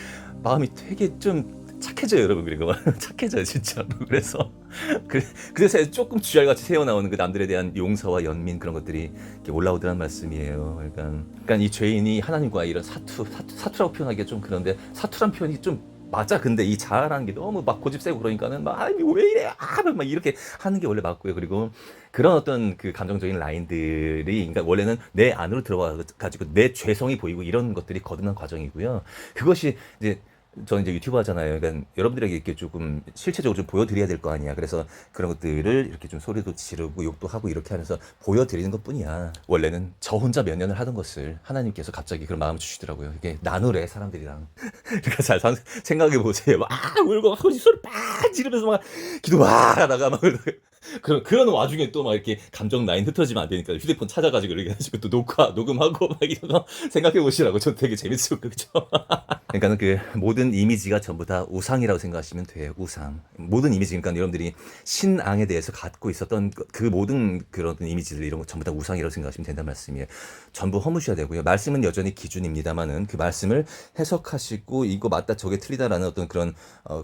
마음이 되게 좀 착해져요 여러분. 그리고 착해져요 진짜로. 그래서 조금 쥐알같이 새어나오는 그 남들에 대한 용서와 연민 그런 것들이 이렇게 올라오더란 말씀이에요. 그러니까 이 죄인이 하나님과 이런 사투라고 표현하기가 좀 그런데, 사투란 표현이 좀 맞아. 근데 이 자아라는 게 너무 막 고집 세고 그러니까는 막 왜 이래 막 이렇게 하는 게 원래 맞고요. 그리고 그런 어떤 그 감정적인 라인들이, 그러니까 원래는 내 안으로 들어가 가지고 내 죄성이 보이고 이런 것들이 거듭난 과정이고요. 그것이 이제 저는 이제 유튜브 하잖아요. 그러니까 여러분들에게 이렇게 조금 실체적으로 좀 보여드려야 될 거 아니야. 그래서 그런 것들을 이렇게 좀 소리도 지르고 욕도 하고 이렇게 하면서 보여드리는 것 뿐이야. 원래는 저 혼자 몇 년을 하던 것을 하나님께서 갑자기 그런 마음을 주시더라고요. 이게 나누래 사람들이랑. 그러니까 잘 생각해 보세요. 막 울고 막 소리 빡 지르면서 막 기도 막 하다가 막 그런 와중에 또 막 이렇게 감정 라인 흩어지면 안 되니까 휴대폰 찾아가지고 이렇게 해가지고 또 녹음하고 막 이런 거 생각해 보시라고. 전 되게 재밌어요. 그죠? 그러니까는 그 모든 이미지가 전부 다 우상이라고 생각하시면 돼요. 우상. 모든 이미지, 그러니까 여러분들이 신앙에 대해서 갖고 있었던 그 모든 그런 이미지들 이런 거 전부 다 우상이라고 생각하시면 된다는 말씀이에요. 전부 허무셔야 되고요. 말씀은 여전히 기준입니다만은 그 말씀을 해석하시고 이거 맞다 저게 틀리다라는 어떤 그런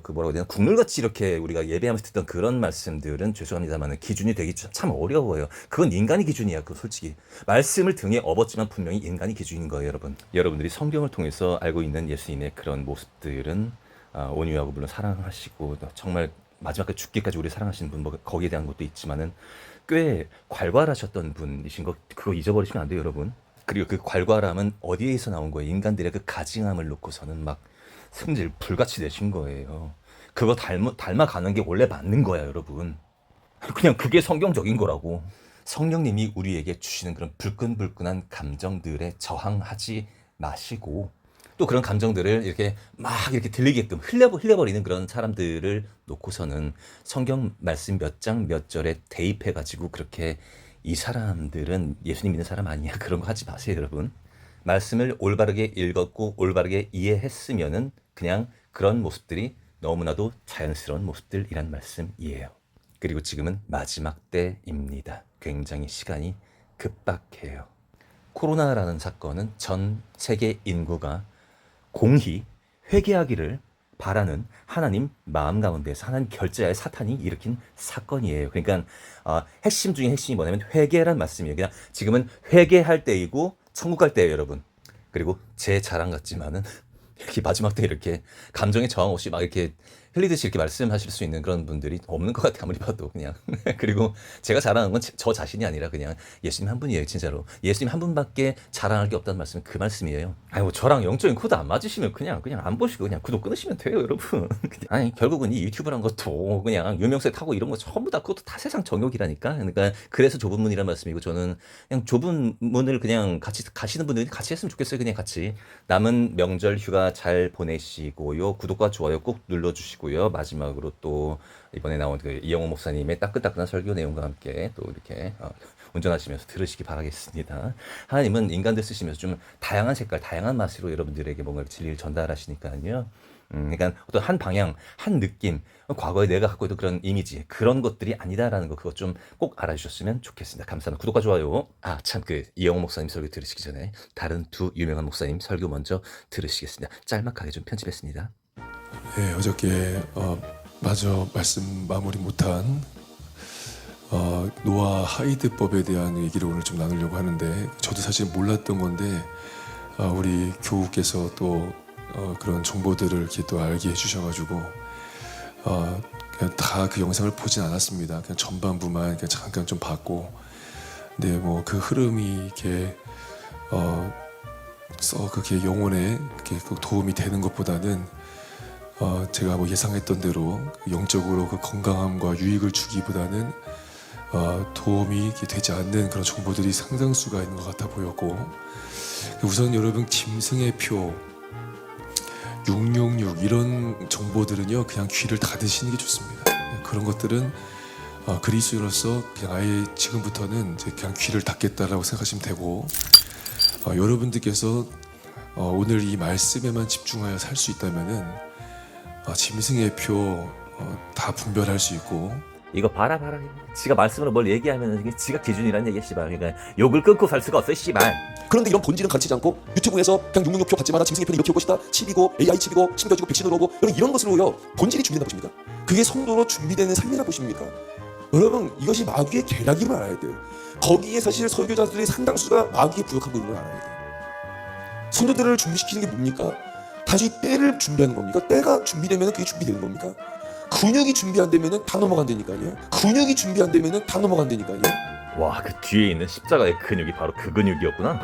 그 뭐라고 해야 되나, 국룰같이 이렇게 우리가 예배하면서 듣던 그런 말씀들은 죄송합니다만은 기준이 되기 참 어려워요. 그건 인간의 기준이야. 그 솔직히 말씀을 등에 업었지만 분명히 인간의 기준인 거예요, 여러분. 여러분들이 성경을 통해서 알고 있는 예수님의 그런 모습들은 온유하고 물론 사랑하시고 정말 마지막까지 죽기까지 우리 사랑하시는 분, 뭐 거기에 대한 것도 있지만은 꽤 괄괄하셨던 분이신 거, 그거 잊어버리시면 안 돼요, 여러분. 그리고 그 괄괄함은 어디에서 나온 거예요? 인간들의 그 가증함을 놓고서는 막 승질 불같이 내신 거예요. 그거 닮아가는 게 원래 맞는 거야, 여러분. 그냥 그게 성경적인 거라고. 성령님이 우리에게 주시는 그런 불끈불끈한 감정들에 저항하지 마시고, 또 그런 감정들을 이렇게 막 이렇게 들리게끔 흘려버리는 그런 사람들을 놓고서는 성경 말씀 몇 장 몇 절에 대입해가지고 그렇게 이 사람들은 예수님 믿는 사람 아니야 그런 거 하지 마세요, 여러분. 말씀을 올바르게 읽었고 올바르게 이해했으면은 그냥 그런 모습들이 너무나도 자연스러운 모습들이란 말씀이에요. 그리고 지금은 마지막 때입니다. 굉장히 시간이 급박해요. 코로나라는 사건은 전 세계 인구가 공히 회개하기를 바라는 하나님 마음 가운데서 하나님 결제하의 사탄이 일으킨 사건이에요. 그러니까 핵심 중에 핵심이 뭐냐면 회개란 말씀이에요. 그냥 지금은 회개할 때이고 천국 갈 때예요, 여러분. 그리고 제 자랑 같지만은 이렇게 마지막 때 이렇게 감정의 저항 없이 막 이렇게 흘리듯이 이렇게 말씀하실 수 있는 그런 분들이 없는 것 같아요. 아무리 봐도 그냥. 그리고 제가 자랑하는 건 저 자신이 아니라 그냥 예수님 한 분이에요. 진짜로. 예수님 한 분밖에 자랑할 게 없다는 말씀은 그 말씀이에요. 아니 뭐 저랑 영적인 코드 안 맞으시면 그냥 안 보시고 그냥 구독 끊으시면 돼요, 여러분. 아니 결국은 이 유튜브란 것도 그냥 유명세 타고 이런 거 전부 다 그것도 다 세상 정욕이라니까. 그러니까 그래서 좁은 문이란 말씀이고 저는 그냥 좁은 문을 그냥 같이 가시는 분들이 같이 했으면 좋겠어요. 그냥 같이. 남은 명절 휴가 잘 보내시고요. 구독과 좋아요 꼭 눌러주시고요. 마지막으로 또 이번에 나온 그 이영호 목사님의 따끈따끈한 설교 내용과 함께 또 이렇게 운전하시면서 들으시기 바라겠습니다. 하나님은 인간들 쓰시면서 좀 다양한 색깔, 다양한 맛으로 여러분들에게 뭔가 진리를 전달하시니까요. 그러니까 어떤 한 방향, 한 느낌, 과거에 내가 갖고 있던 그런 이미지, 그런 것들이 아니다라는 거 그거 좀 꼭 알아주셨으면 좋겠습니다. 감사합니다. 구독과 좋아요. 참 그 이영호 목사님 설교 들으시기 전에 다른 두 유명한 목사님 설교 먼저 들으시겠습니다. 짤막하게 좀 편집했습니다. 네, 어저께 마저 말씀 마무리 못한 노아 하이드법에 대한 얘기를 오늘 좀 나누려고 하는데 저도 사실 몰랐던 건데 우리 교우께서 또 그런 정보들을 이렇게 또 알게 해주셔가지고 그냥 다 그 영상을 보진 않았습니다. 그냥 전반부만 그냥 잠깐 좀 봤고, 근데 뭐 그 흐름이 이렇게 그렇게 영혼에 이렇게 도움이 되는 것보다는 제가 뭐 예상했던 대로 영적으로 그 건강함과 유익을 주기보다는 도움이 되지 않는 그런 정보들이 상당수가 있는 것 같아 보였고, 우선 여러분 짐승의 표 666 이런 정보들은요 그냥 귀를 닫으시는 게 좋습니다. 그런 것들은 그리스도로서 그냥 아예 지금부터는 이제 그냥 귀를 닫겠다라고 생각하시면 되고, 여러분들께서 오늘 이 말씀에만 집중하여 살 수 있다면은 짐승의 표 다 분별할 수 있고. 이거 봐라. 지가 말씀으로 뭘 얘기하면 이게 지가 기준이라는 얘기야, 씨발. 그러니까 욕을 끊고 살 수가 없어, 씨발. 그런데 이런 본질은 가르치지 않고 유튜브에서 그냥 666표 받지 마라, 짐승의 표는 이렇게 올 것이다, 칩이고 AI 칩이고 심겨지고 백신으로 오고 이런 것으로요 본질이 준비된다고 보십니까? 그게 성도로 준비되는 삶이라고 보십니까? 여러분 이것이 마귀의 계략임을 알아야 돼요. 거기에 사실 설교자들의 상당수가 마귀에 부역하고 있는 걸 알아야 돼요. 성도들을 준비시키는 게 뭡니까? 다시 때를 준비하는 겁니까? 때가 준비되면 그게 준비되는 겁니까? 근육이 준비 안 되면 다 넘어간다니까요. 근육이 준비 안 되면 다 넘어간다니까요. 와, 그 뒤에 있는 십자가의 근육이 바로 그 근육이었구나.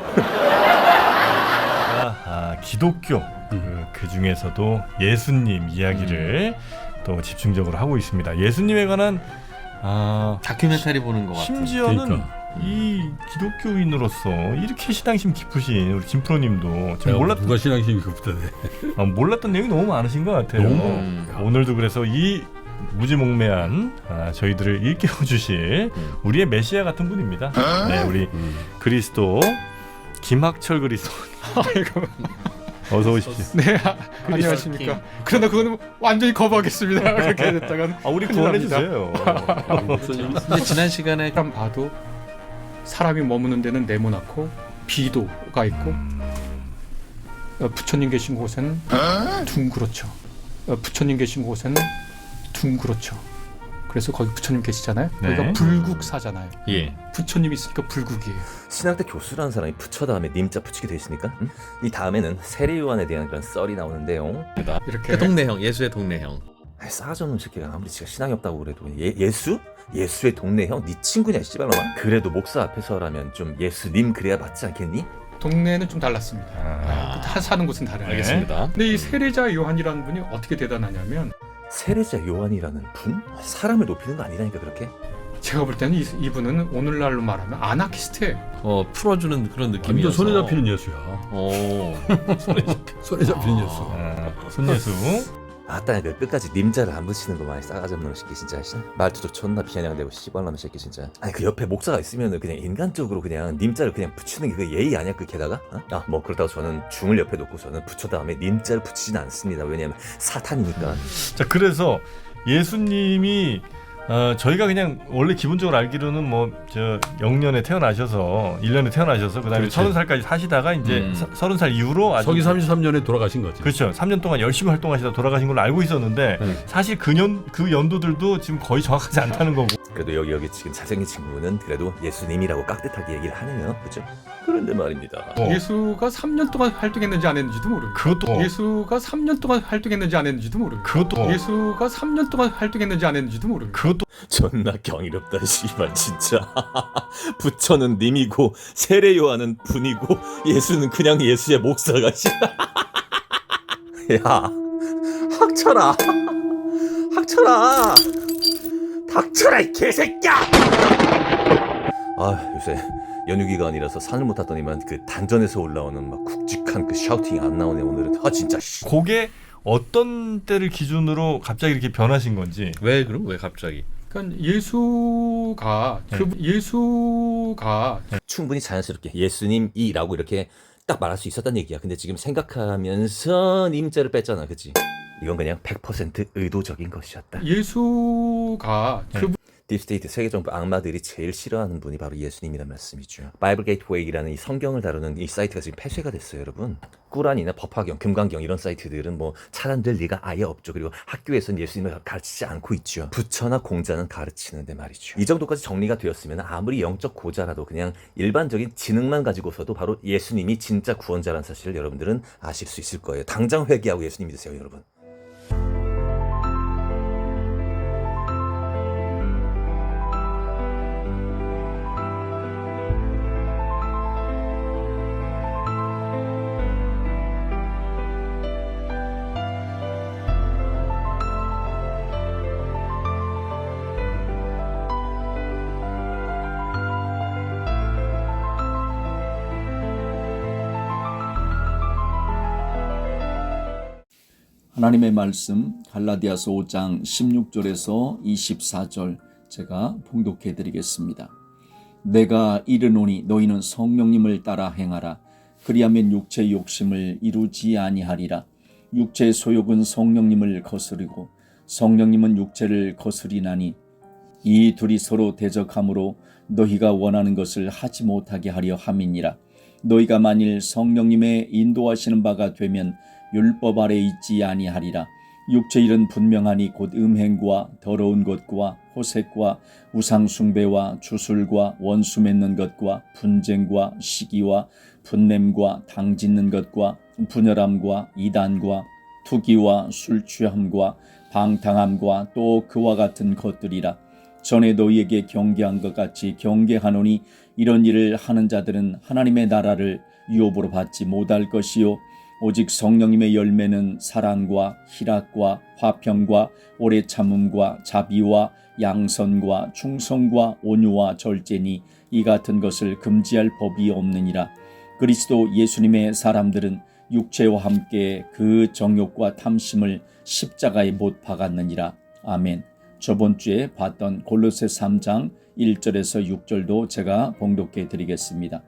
기독교 그 중에서도 예수님 이야기를 또 집중적으로 하고 있습니다. 예수님에 관한 다큐멘터리 보는 것 같아요. 심지어는 그러니까. 이 기독교인으로서 이렇게 신앙심 깊으신 우리 김프로님도 지금 몰랐던 누가 신앙심이 급다네. 몰랐던 내용이 너무 많으신 것 같아요. 오늘도 그래서 이 무지몽매한 저희들을 일깨워 주실 우리의 메시아 같은 분입니다. 네, 우리 그리스도 김학철 그리스도. 어서 오십시오. 네, 안녕하십니까. 그러나 그거는 완전히 거부하겠습니다. 그렇게 됐다간 우리 구원해 주세요. 근데 지난 시간에 사람 봐도 사람이 머무는 데는 네모나고 비도가 있고 부처님 계신 곳에는 둥그렇죠. 부처님 계신 곳에는 둥그렇죠. 그래서 거기 부처님 계시잖아요. 네. 거기가 불국사잖아요. 예. 부처님 있으니까 불국이에요. 신학대 교수라는 사람이 부처 다음에 님자 붙이게 돼 있으니까 이 다음에는 세례요한에 대한 그런 썰이 나오는데요. 이렇게 그 동네형, 예수의 동네형. 싸가지 없는 새끼가 아무리 지가 신앙이 없다고 그래도 예수? 예수의 동네 형? 네 친구냐 씨발놈아? 그래도 목사 앞에서라면 좀 예수님 그래야 맞지 않겠니? 동네는 좀 달랐습니다. 사는 곳은 다르네요. 알겠습니다. 근데 이 세례자 요한이라는 분이 어떻게 대단하냐면 세례자 요한이라는 분? 사람을 높이는 거 아니라니까 그렇게? 제가 볼 때는 이분은 오늘날로 말하면 아나키스트예요. 풀어주는 그런 느낌이어서. 완전 손에 잡히는 예수야. 오. 손에 잡히는 예수. 손예수. 아따 그 끝까지 님자를 안 붙이는 거 많이 싸가지 없는 새끼 진짜. 말투도 존나 비아냥대고 씨발놈의 새끼 진짜. 아니 그 옆에 목사가 있으면은 그냥 인간적으로 그냥 님자를 그냥 붙이는 게 그 예의 아니야 그 게다가? 뭐 그렇다고 저는 중을 옆에 놓고 저는 부처 다음에 님자를 붙이진 않습니다. 왜냐면 사탄이니까. 자, 그래서 예수님이 저희가 그냥 원래 기본적으로 알기로는 뭐 저 0년에 태어나셔서 1년에 태어나셔서 그다음에 그렇지. 30살까지 사시다가 이제 30살 이후로 아주 서기 33년에 돌아가신 거지. 그렇죠. 3년 동안 열심히 활동하시다 돌아가신 걸로 알고 있었는데 사실 그 연도들도 지금 거의 정확하지 않다는 거고. 그래도 여기 지금 잘생긴 친구는 그래도 예수님이라고 깍듯하게 얘기를 하네요. 그죠? 그런데 말입니다. 예수가 3년 동안 활동했는지 안 했는지도 모르고 그것도 예수가 3년 동안 활동했는지 안 했는지도 모르고 그것도 예수가 3년 동안 활동했는지 안 했는지도 모르고 그것도 존나 경이롭다 씨발 진짜. 부처는 님이고 세례 요한은 분이고 예수는 그냥 예수의 목사가 씨. 야 학철아 닥쳐라 이 개새끼야. 아 요새 연휴 기간이라서 산을 못 탔더니만 그 단전에서 올라오는 막 굵직한 그 샤우팅이 안 나오네 오늘은. 아 진짜 씨. 그게 어떤 때를 기준으로 갑자기 이렇게 변하신 건지. 왜 그럼 왜 갑자기? 그러니까 예수가 충분히 자연스럽게 예수님이라고 이렇게 딱 말할 수 있었단 얘기야. 근데 지금 생각하면서 님자를 뺐잖아, 그치? 이건 그냥 100% 의도적인 것이었다. 예수가 딥스테이트 세계정부 악마들이 제일 싫어하는 분이 바로 예수님이란 말씀이죠. 바이블 게이트웨이라는 이 성경을 다루는 이 사이트가 지금 폐쇄가 됐어요, 여러분. 꾸란이나 법화경, 금강경 이런 사이트들은 뭐 차단될 리가 아예 없죠. 그리고 학교에서는 예수님을 가르치지 않고 있죠. 부처나 공자는 가르치는데 말이죠. 이 정도까지 정리가 되었으면 아무리 영적 고자라도 그냥 일반적인 지능만 가지고서도 바로 예수님이 진짜 구원자라는 사실을 여러분들은 아실 수 있을 거예요. 당장 회개하고 예수님 믿으세요, 여러분. 하나님의 말씀 갈라디아서 5장 16절에서 24절 제가 봉독해 드리겠습니다. 내가 이르노니 너희는 성령님을 따라 행하라. 그리하면 육체의 욕심을 이루지 아니하리라. 육체의 소욕은 성령님을 거스르고 성령님은 육체를 거스리나니 이 둘이 서로 대적함으로 너희가 원하는 것을 하지 못하게 하려 함이니라. 너희가 만일 성령님의 인도하시는 바가 되면 율법 아래 있지 아니하리라. 육체 일은 분명하니 곧 음행과 더러운 것과 호색과 우상숭배와 주술과 원수 맺는 것과 분쟁과 시기와 분냄과 당짓는 것과 분열함과 이단과 투기와 술 취함과 방탕함과 또 그와 같은 것들이라. 전에 너희에게 경계한 것 같이 경계하노니 이런 일을 하는 자들은 하나님의 나라를 유업으로 받지 못할 것이요 오직 성령님의 열매는 사랑과 희락과 화평과 오래 참음과 자비와 양선과 충성과 온유와 절제니 이 같은 것을 금지할 법이 없느니라. 그리스도 예수님의 사람들은 육체와 함께 그 정욕과 탐심을 십자가에 못 박았느니라. 아멘. 저번 주에 봤던 골로새 3장 1절에서 6절도 제가 봉독해 드리겠습니다.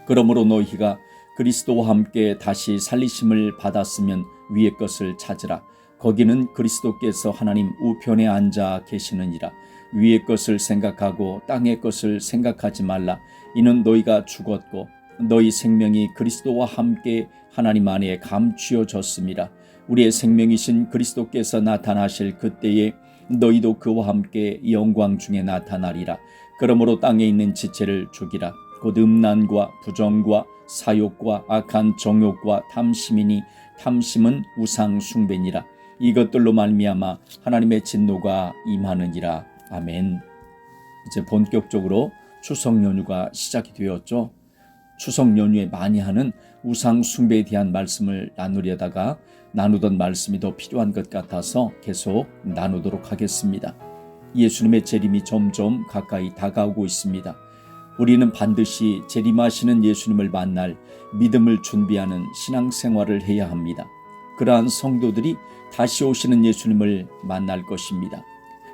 그러므로 너희가 그리스도와 함께 다시 살리심을 받았으면 위의 것을 찾으라. 거기는 그리스도께서 하나님 우편에 앉아 계시느니라. 위의 것을 생각하고 땅의 것을 생각하지 말라. 이는 너희가 죽었고 너희 생명이 그리스도와 함께 하나님 안에 감추어졌습니다. 우리의 생명이신 그리스도께서 나타나실 그때에 너희도 그와 함께 영광 중에 나타나리라. 그러므로 땅에 있는 지체를 죽이라. 곧 음란과 부정과 사욕과 악한 정욕과 탐심이니 탐심은 우상 숭배니라. 이것들로 말미암아 하나님의 진노가 임하느니라. 아멘. 이제 본격적으로 추석 연휴가 시작이 되었죠. 추석 연휴에 많이 하는 우상 숭배에 대한 말씀을 나누려다가 나누던 말씀이 더 필요한 것 같아서 계속 나누도록 하겠습니다. 예수님의 재림이 점점 가까이 다가오고 있습니다. 우리는 반드시 재림하시는 예수님을 만날 믿음을 준비하는 신앙생활을 해야 합니다. 그러한 성도들이 다시 오시는 예수님을 만날 것입니다.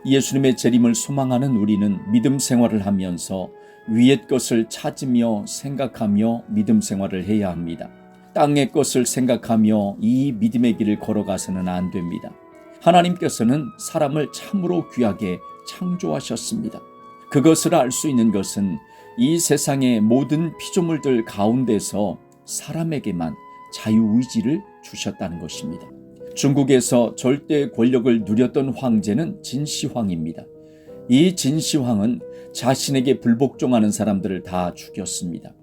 예수님의 재림을 소망하는 우리는 믿음 생활을 하면서 위의 것을 찾으며 생각하며 믿음 생활을 해야 합니다. 땅의 것을 생각하며 이 믿음의 길을 걸어가서는 안 됩니다. 하나님께서는 사람을 참으로 귀하게 창조하셨습니다. 그것을 알 수 있는 것은 이 세상의 모든 피조물들 가운데서 사람에게만 자유의지를 주셨다는 것입니다. 중국에서 절대 권력을 누렸던 황제는 진시황입니다. 이 진시황은 자신에게 불복종하는 사람들을 다 죽였습니다.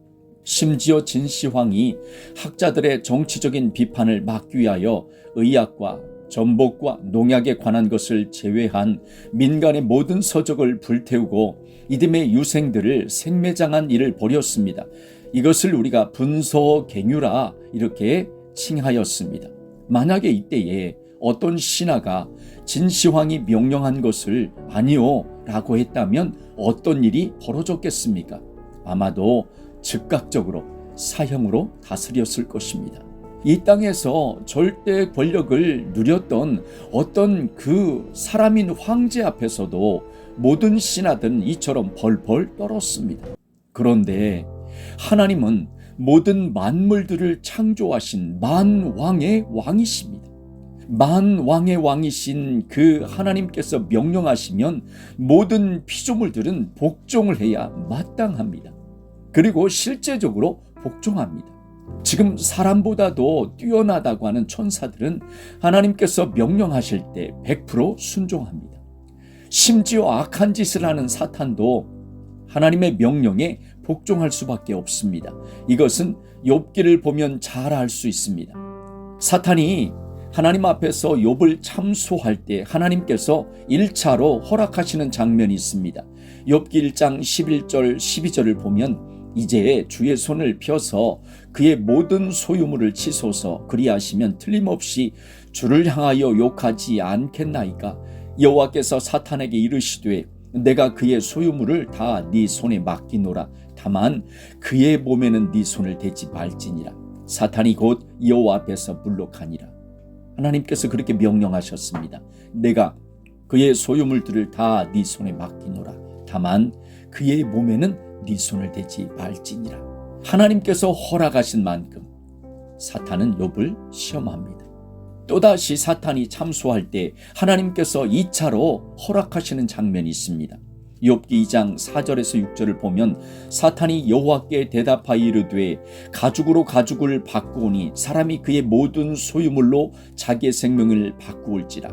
심지어 진시황이 학자들의 정치적인 비판을 막기 위하여 의학과 전복과 농약에 관한 것을 제외한 민간의 모든 서적을 불태우고 이듬해 유생들을 생매장한 일을 벌였습니다. 이것을 우리가 분서갱유라 이렇게 칭하였습니다. 만약에 이때에 어떤 신하가 진시황이 명령한 것을 아니요 라고 했다면 어떤 일이 벌어졌겠습니까? 아마도 즉각적으로 사형으로 다스렸을 것입니다. 이 땅에서 절대 권력을 누렸던 어떤 그 사람인 황제 앞에서도 모든 신하들은 이처럼 벌벌 떨었습니다. 그런데 하나님은 모든 만물들을 창조하신 만왕의 왕이십니다. 만왕의 왕이신 그 하나님께서 명령하시면 모든 피조물들은 복종을 해야 마땅합니다. 그리고 실제적으로 복종합니다. 지금 사람보다도 뛰어나다고 하는 천사들은 하나님께서 명령하실 때 100% 순종합니다. 심지어 악한 짓을 하는 사탄도 하나님의 명령에 복종할 수밖에 없습니다. 이것은 욥기를 보면 잘 알 수 있습니다. 사탄이 하나님 앞에서 욥을 참소할 때 하나님께서 1차로 허락하시는 장면이 있습니다. 욥기 1장 11절 12절을 보면 이제 주의 손을 펴서 그의 모든 소유물을 치소서 그리하시면 틀림없이 주를 향하여 욕하지 않겠나이까. 여호와께서 사탄에게 이르시되 내가 그의 소유물을 다 네 손에 맡기노라. 다만 그의 몸에는 네 손을 대지 말지니라. 사탄이 곧 여호와 앞에서 물러가니라. 하나님께서 그렇게 명령하셨습니다. 내가 그의 소유물들을 다 네 손에 맡기노라. 다만 그의 몸에는 네 손을 대지 말지니라. 하나님께서 허락하신 만큼 사탄은 욥을 시험합니다. 또다시 사탄이 참소할 때 하나님께서 2차로 허락하시는 장면이 있습니다. 욥기 2장 4절에서 6절을 보면 사탄이 여호와께 대답하여 이르되 가죽으로 가죽을 바꾸오니 사람이 그의 모든 소유물로 자기의 생명을 바꾸올지라.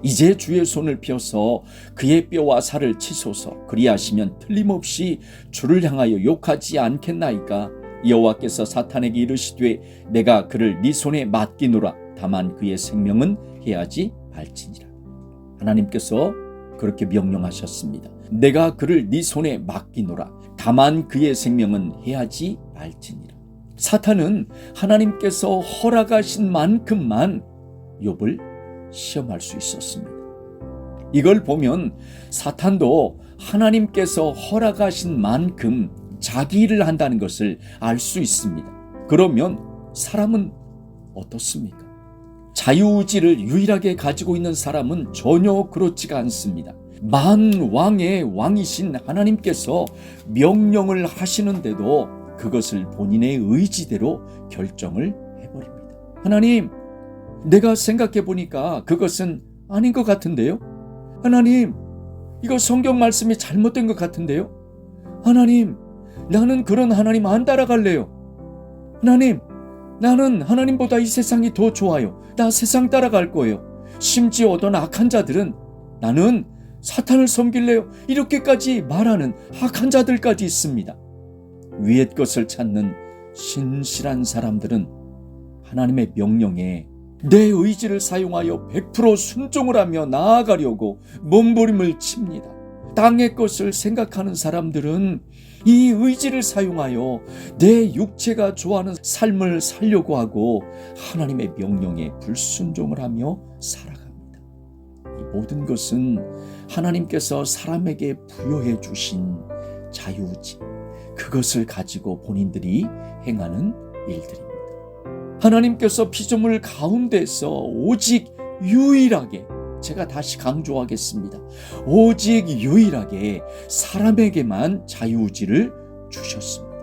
이제 주의 손을 펴서 그의 뼈와 살을 치소서 그리하시면 틀림없이 주를 향하여 욕하지 않겠나이까. 여호와께서 사탄에게 이르시되 내가 그를 네 손에 맡기노라. 다만 그의 생명은 해하지 말지니라. 하나님께서 그렇게 명령하셨습니다. 내가 그를 네 손에 맡기노라. 다만 그의 생명은 해하지 말지니라. 사탄은 하나님께서 허락하신 만큼만 욥을 시험할 수 있었습니다. 이걸 보면 사탄도 하나님께서 허락하신 만큼 자기 일을 한다는 것을 알 수 있습니다. 그러면 사람은 어떻습니까? 자유의지를 유일하게 가지고 있는 사람은 전혀 그렇지가 않습니다. 만왕의 왕이신 하나님께서 명령을 하시는데도 그것을 본인의 의지대로 결정을 해버립니다. 하나님, 내가 생각해 보니까 그것은 아닌 것 같은데요? 하나님, 이거 성경 말씀이 잘못된 것 같은데요? 하나님, 나는 그런 하나님 안 따라갈래요. 하나님, 나는 하나님보다 이 세상이 더 좋아요. 나 세상 따라갈 거예요. 심지어 어떤 악한 자들은 나는 사탄을 섬길래요. 이렇게까지 말하는 악한 자들까지 있습니다. 위의 것을 찾는 신실한 사람들은 하나님의 명령에 내 의지를 사용하여 100% 순종을 하며 나아가려고 몸부림을 칩니다. 땅의 것을 생각하는 사람들은 이 의지를 사용하여 내 육체가 좋아하는 삶을 살려고 하고 하나님의 명령에 불순종을 하며 살아갑니다. 이 모든 것은 하나님께서 사람에게 부여해 주신 자유의지, 그것을 가지고 본인들이 행하는 일들입니다. 하나님께서 피조물 가운데서 오직 유일하게, 제가 다시 강조하겠습니다. 오직 유일하게 사람에게만 자유의지를 주셨습니다.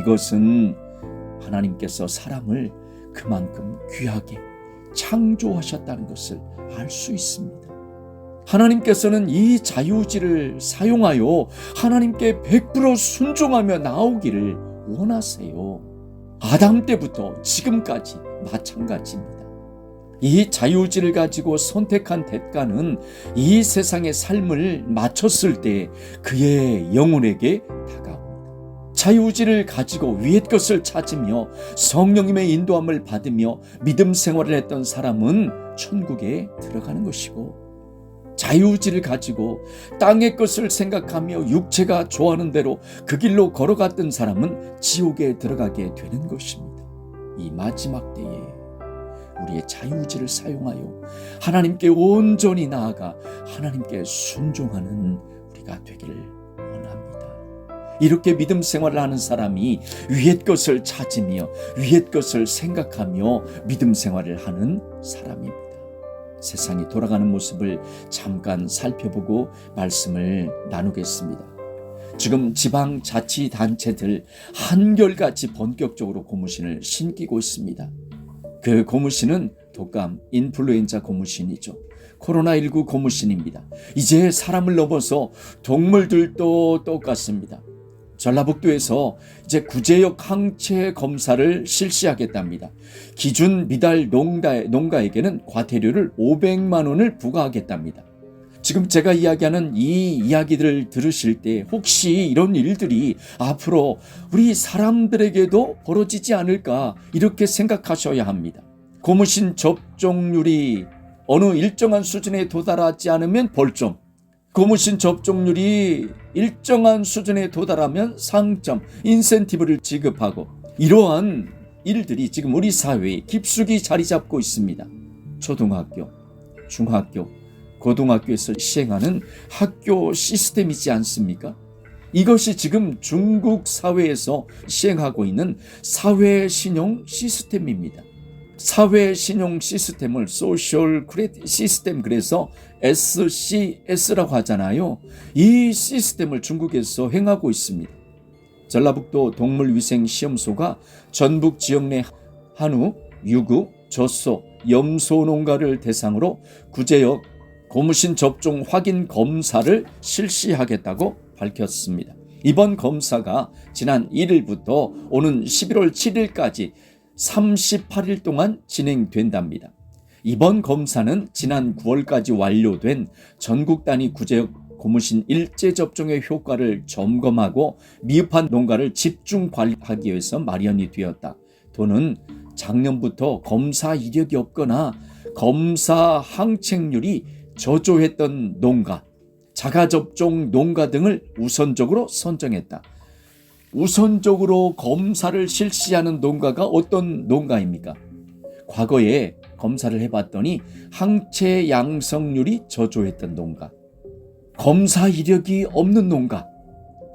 이것은 하나님께서 사람을 그만큼 귀하게 창조하셨다는 것을 알 수 있습니다. 하나님께서는 이 자유의지를 사용하여 하나님께 100% 순종하며 나오기를 원하세요. 아담 때부터 지금까지 마찬가지입니다. 이 자유의지를 가지고 선택한 대가는 이 세상의 삶을 마쳤을 때 그의 영혼에게 다가옵니다. 자유의지를 가지고 위의 것을 찾으며 성령님의 인도함을 받으며 믿음 생활을 했던 사람은 천국에 들어가는 것이고, 자유의지를 가지고 땅의 것을 생각하며 육체가 좋아하는 대로 그 길로 걸어갔던 사람은 지옥에 들어가게 되는 것입니다. 이 마지막 때에 우리의 자유의지를 사용하여 하나님께 온전히 나아가 하나님께 순종하는 우리가 되기를 원합니다. 이렇게 믿음 생활을 하는 사람이 위의 것을 찾으며 위의 것을 생각하며 믿음 생활을 하는 사람입니다. 세상이 돌아가는 모습을 잠깐 살펴보고 말씀을 나누겠습니다. 지금 지방자치단체들 한결같이 본격적으로 고무신을 신기고 있습니다. 그 고무신은 독감, 인플루엔자 고무신이죠. 코로나19 고무신입니다. 이제 사람을 넘어서 동물들도 똑같습니다. 전라북도에서 이제 구제역 항체 검사를 실시하겠답니다. 기준 미달 농가에게는 과태료를 500만 원을 부과하겠답니다. 지금 제가 이야기하는 이 이야기들을 들으실 때 혹시 이런 일들이 앞으로 우리 사람들에게도 벌어지지 않을까 이렇게 생각하셔야 합니다. 고무신 접종률이 어느 일정한 수준에 도달하지 않으면 벌점, 고무신 접종률이 일정한 수준에 도달하면 상점, 인센티브를 지급하고, 이러한 일들이 지금 우리 사회에 깊숙이 자리 잡고 있습니다. 초등학교, 중학교, 고등학교에서 시행하는 학교 시스템이지 않습니까? 이것이 지금 중국 사회에서 시행하고 있는 사회신용 시스템입니다. 사회신용 시스템을 소셜 크레딧 시스템, 그래서 SCS라고 하잖아요. 이 시스템을 중국에서 행하고 있습니다. 전라북도 동물위생시험소가 전북 지역 내 한우, 유구, 젖소, 염소 농가를 대상으로 구제역 고무신 접종 확인 검사를 실시하겠다고 밝혔습니다. 이번 검사가 지난 1일부터 오는 11월 7일까지 38일 동안 진행된답니다. 이번 검사는 지난 9월까지 완료된 전국 단위 구제역 고무신 일제 접종의 효과를 점검하고 미흡한 농가를 집중 관리하기 위해서 마련이 되었다. 또는 작년부터 검사 이력이 없거나 검사 항책률이 저조했던 농가, 자가접종 농가 등을 우선적으로 선정했다. 우선적으로 검사를 실시하는 농가가 어떤 농가입니까? 과거에 검사를 해봤더니 항체 양성률이 저조했던 농가, 검사 이력이 없는 농가,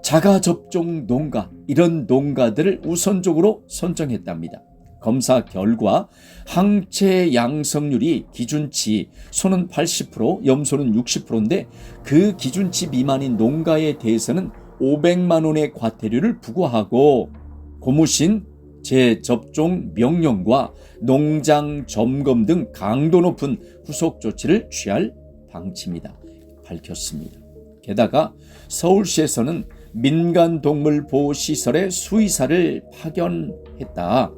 자가접종 농가, 이런 농가들을 우선적으로 선정했답니다. 검사 결과 항체 양성률이 기준치, 소는 80%, 염소는 60%인데 그 기준치 미만인 농가에 대해서는 500만 원의 과태료를 부과하고 고무신 재접종 명령과 농장 점검 등 강도 높은 후속 조치를 취할 방침이다 밝혔습니다. 게다가 서울시에서는 민간동물보호시설에 수의사를 파견했다.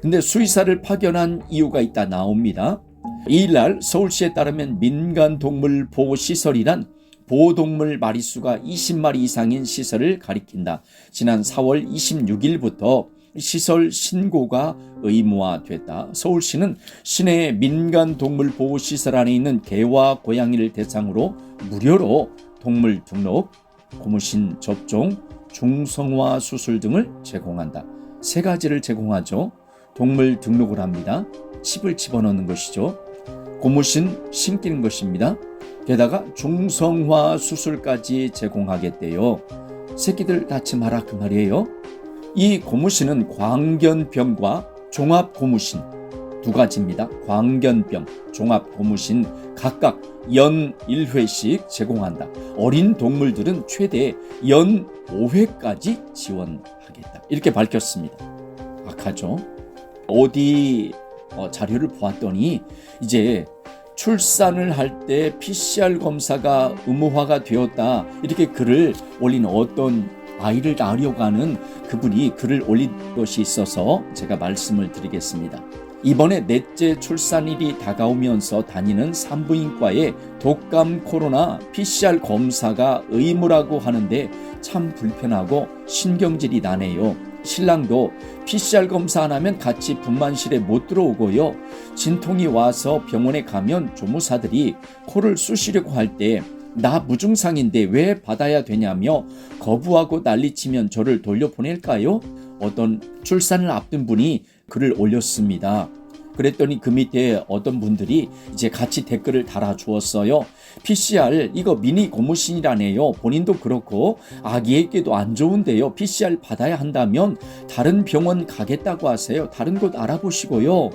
근데 수의사를 파견한 이유가 있다 나옵니다. 이날 서울시에 따르면 민간동물보호시설이란 보호동물 마리수가 20마리 이상인 시설을 가리킨다. 지난 4월 26일부터 시설 신고가 의무화됐다. 서울시는 시내 민간동물보호시설 안에 있는 개와 고양이를 대상으로 무료로 동물 등록, 고무신 접종, 중성화 수술 등을 제공한다. 세 가지를 제공하죠. 동물 등록을 합니다. 칩을 집어넣는 것이죠. 고무신 신기는 것입니다. 게다가 중성화 수술까지 제공하겠대요. 새끼들 낳지 마라 그 말이에요. 이 고무신은 광견병과 종합고무신 두 가지입니다. 광견병, 종합고무신 각각 연 1회씩 제공한다. 어린 동물들은 최대 연 5회까지 지원하겠다. 이렇게 밝혔습니다. 악하죠. 어디 자료를 보았더니 이제 출산을 할 때 PCR 검사가 의무화가 되었다. 이렇게 글을 올린 어떤 아이를 낳으려고 하는 그분이 글을 올린 것이 있어서 제가 말씀을 드리겠습니다. 이번에 넷째 출산일이 다가오면서 다니는 산부인과에 독감 코로나 PCR 검사가 의무라고 하는데 참 불편하고 신경질이 나네요. 신랑도 PCR 검사 안 하면 같이 분만실에 못 들어오고요. 진통이 와서 병원에 가면 조무사들이 코를 쑤시려고 할 때 나 무증상인데 왜 받아야 되냐며 거부하고 난리치면 저를 돌려보낼까요? 어떤 출산을 앞둔 분이 글을 올렸습니다. 그랬더니 그 밑에 어떤 분들이 이제 같이 댓글을 달아주었어요. PCR 이거 미니 고무신이라네요. 본인도 그렇고 아기에게도 안 좋은데요. PCR 받아야 한다면 다른 병원 가겠다고 하세요. 다른 곳 알아보시고요.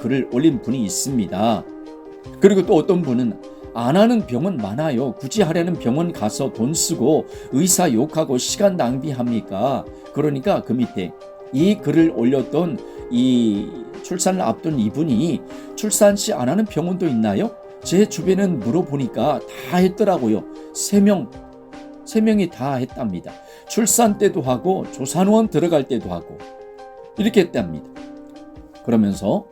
글을 올린 분이 있습니다. 그리고 또 어떤 분은 안 하는 병원 많아요. 굳이 하려는 병원 가서 돈 쓰고 의사 욕하고 시간 낭비합니까? 그러니까 그 밑에 이 글을 올렸던 이 출산을 앞둔 이분이 출산 시 안 하는 병원도 있나요? 제 주변은 물어보니까 다 했더라고요. 3명이 다 했답니다. 출산 때도 하고 조산원 들어갈 때도 하고 이렇게 했답니다. 그러면서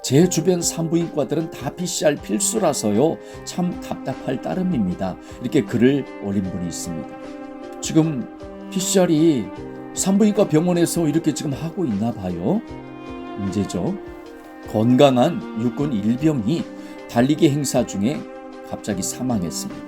제 주변 산부인과들은 다 PCR 필수라서요. 참 답답할 따름입니다. 이렇게 글을 올린 분이 있습니다. 지금 PCR이 산부인과 병원에서 이렇게 지금 하고 있나 봐요. 문제죠. 건강한 육군 일병이 달리기 행사 중에 갑자기 사망했습니다.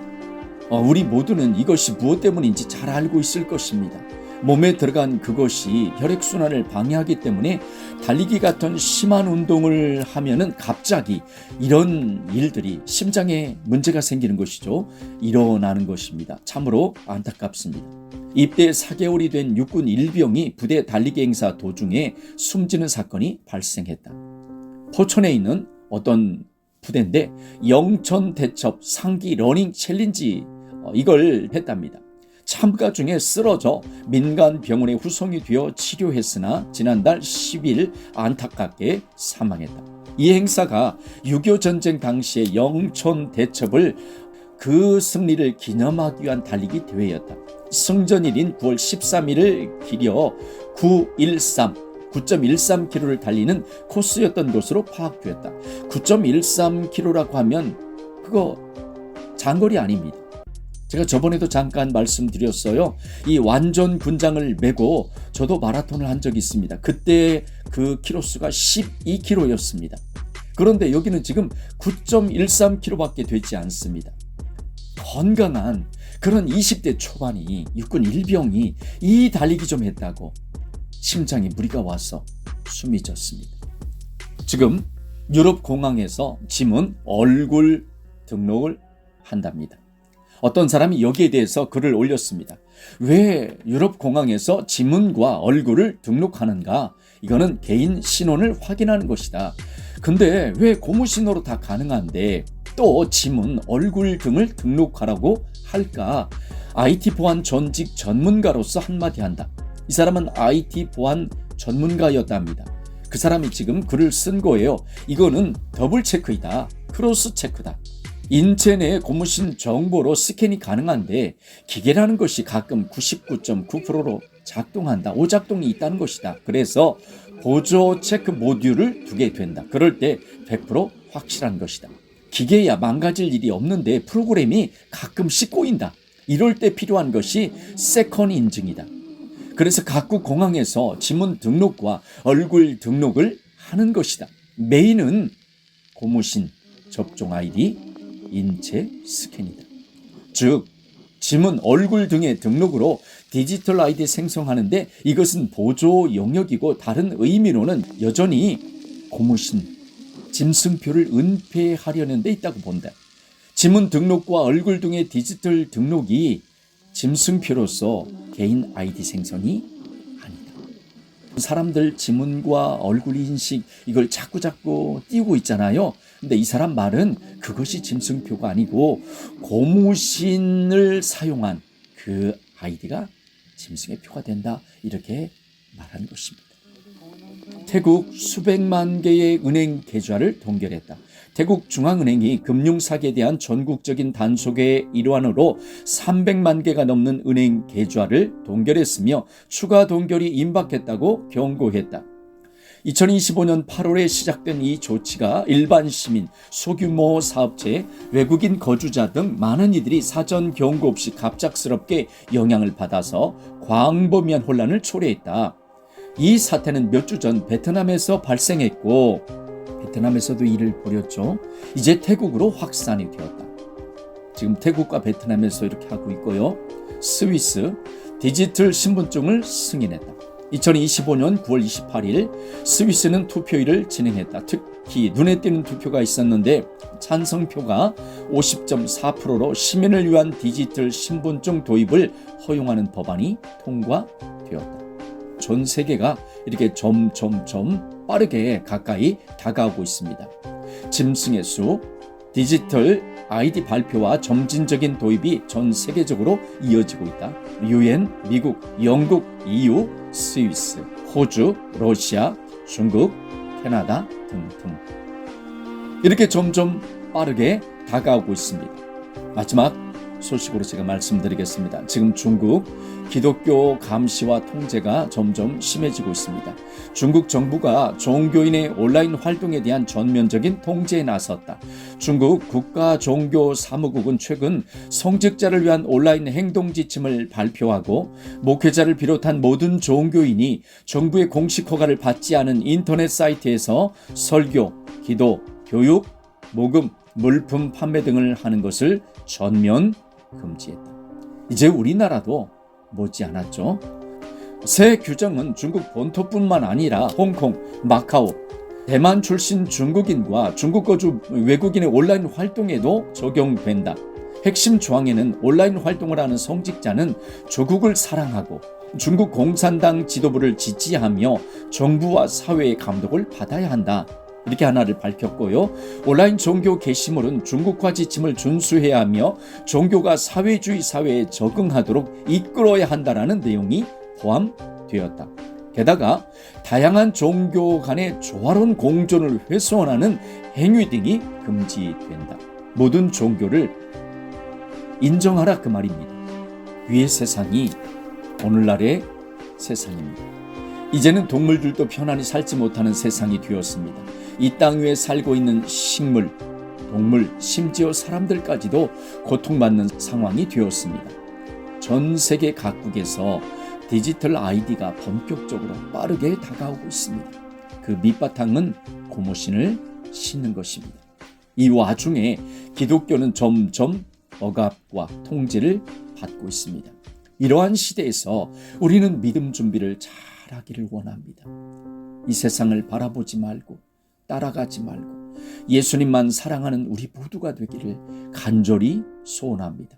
우리 모두는 이것이 무엇 때문인지 잘 알고 있을 것입니다. 몸에 들어간 그것이 혈액순환을 방해하기 때문에 달리기 같은 심한 운동을 하면은 갑자기 이런 일들이 심장에 문제가 생기는 것이죠. 일어나는 것입니다. 참으로 안타깝습니다. 입대 4개월이 된 육군 일병이 부대 달리기 행사 도중에 숨지는 사건이 발생했다. 포천에 있는 어떤 부대인데 영천 대첩 상기 러닝 챌린지 이걸 했답니다. 참가 중에 쓰러져 민간 병원에 후송이 되어 치료했으나 지난달 10일 안타깝게 사망했다. 이 행사가 6.25 전쟁 당시의 영천 대첩을 그 승리를 기념하기 위한 달리기 대회였다. 승전일인 9월 13일을 기려 9.13km를 달리는 코스였던 것으로 파악되었다. 9.13km라고 하면 그거 장거리 아닙니다. 제가 저번에도 잠깐 말씀드렸어요. 이 완전 군장을 메고 저도 마라톤을 한 적이 있습니다. 그때 그 키로수가 12km였습니다. 그런데 여기는 지금 9.13km밖에 되지 않습니다. 건강한 그런 20대 초반이 육군 일병이 이 달리기 좀 했다고 심장에 무리가 와서 숨이 졌습니다. 지금 유럽 공항에서 짐은 얼굴 등록을 한답니다. 어떤 사람이 여기에 대해서 글을 올렸습니다. 왜 유럽 공항에서 지문과 얼굴을 등록하는가? 이거는 개인 신원을 확인하는 것이다. 근데 왜 고무신호로 다 가능한데 또 지문, 얼굴 등을 등록하라고 할까? IT 보안 전직 전문가로서 한마디 한다. 이 사람은 IT 보안 전문가였답니다. 그 사람이 지금 글을 쓴 거예요. 이거는 더블 체크이다. 크로스 체크다. 인체 내 고무신 정보로 스캔이 가능한데 기계라는 것이 가끔 99.9%로 작동한다. 오작동이 있다는 것이다. 그래서 보조 체크 모듈을 두게 된다. 그럴 때 100% 확실한 것이다. 기계야 망가질 일이 없는데 프로그램이 가끔씩 꼬인다. 이럴 때 필요한 것이 세컨 인증이다. 그래서 각국 공항에서 지문 등록과 얼굴 등록을 하는 것이다. 메인은 고무신, 접종 아이디, 인체 스캔이다. 즉 지문, 얼굴 등의 등록으로 디지털 아이디 생성하는데 이것은 보조 영역이고 다른 의미로는 여전히 고무신, 짐승표를 은폐하려는 데 있다고 본다. 지문 등록과 얼굴 등의 디지털 등록이 짐승표로서 개인 아이디 생성이 아니다. 사람들 지문과 얼굴 인식 이걸 자꾸 띄우고 있잖아요. 근데 이 사람 말은 그것이 짐승표가 아니고 고무신을 사용한 그 아이디가 짐승의 표가 된다. 이렇게 말하는 것입니다. 태국 수백만 개의 은행 계좌를 동결했다. 태국 중앙은행이 금융사기에 대한 전국적인 단속의 일환으로 300만 개가 넘는 은행 계좌를 동결했으며 추가 동결이 임박했다고 경고했다. 2025년 8월에 시작된 이 조치가 일반 시민, 소규모 사업체, 외국인 거주자 등 많은 이들이 사전 경고 없이 갑작스럽게 영향을 받아서 광범위한 혼란을 초래했다. 이 사태는 몇 주 전 베트남에서 발생했고 베트남에서도 이를 벌였죠. 이제 태국으로 확산이 되었다. 지금 태국과 베트남에서 이렇게 하고 있고요. 스위스 디지털 신분증을 승인했다. 2025년 9월 28일 스위스는 투표일을 진행했다. 특히 눈에 띄는 투표가 있었는데 찬성표가 50.4%로 시민을 위한 디지털 신분증 도입을 허용하는 법안이 통과되었다. 전 세계가 이렇게 점점점 빠르게 가까이 다가오고 있습니다. 짐승의 수, 디지털 아이디 발표와 점진적인 도입이 전 세계적으로 이어지고 있다. UN, 미국, 영국, EU, 스위스, 호주, 러시아, 중국, 캐나다 등등. 이렇게 점점 빠르게 다가오고 있습니다. 마지막 소식으로 제가 말씀드리겠습니다. 지금 중국 기독교 감시와 통제가 점점 심해지고 있습니다. 중국 정부가 종교인의 온라인 활동에 대한 전면적인 통제에 나섰다. 중국 국가종교사무국은 최근 성직자를 위한 온라인 행동 지침을 발표하고 목회자를 비롯한 모든 종교인이 정부의 공식 허가를 받지 않은 인터넷 사이트에서 설교, 기도, 교육, 모금, 물품 판매 등을 하는 것을 전면 금지했다. 이제 우리나라도 못지않았죠. 새 규정은 중국 본토뿐만 아니라 홍콩, 마카오, 대만 출신 중국인과 중국 거주 외국인의 온라인 활동에도 적용된다. 핵심 조항에는 온라인 활동을 하는 성직자는 조국을 사랑하고 중국 공산당 지도부를 지지하며 정부와 사회의 감독을 받아야 한다. 이렇게 하나를 밝혔고요. 온라인 종교 게시물은 중국화 지침을 준수해야 하며 종교가 사회주의 사회에 적응하도록 이끌어야 한다라는 내용이 포함되었다. 게다가 다양한 종교 간의 조화로운 공존을 훼손하는 행위 등이 금지된다. 모든 종교를 인정하라 그 말입니다. 위의 세상이 오늘날의 세상입니다. 이제는 동물들도 편안히 살지 못하는 세상이 되었습니다. 이 땅 위에 살고 있는 식물, 동물, 심지어 사람들까지도 고통받는 상황이 되었습니다. 전 세계 각국에서 디지털 아이디가 본격적으로 빠르게 다가오고 있습니다. 그 밑바탕은 고무신을 신는 것입니다. 이 와중에 기독교는 점점 억압과 통제를 받고 있습니다. 이러한 시대에서 우리는 믿음 준비를 잘하기를 원합니다. 이 세상을 바라보지 말고 따라가지 말고 예수님만 사랑하는 우리 모두가 되기를 간절히 소원합니다.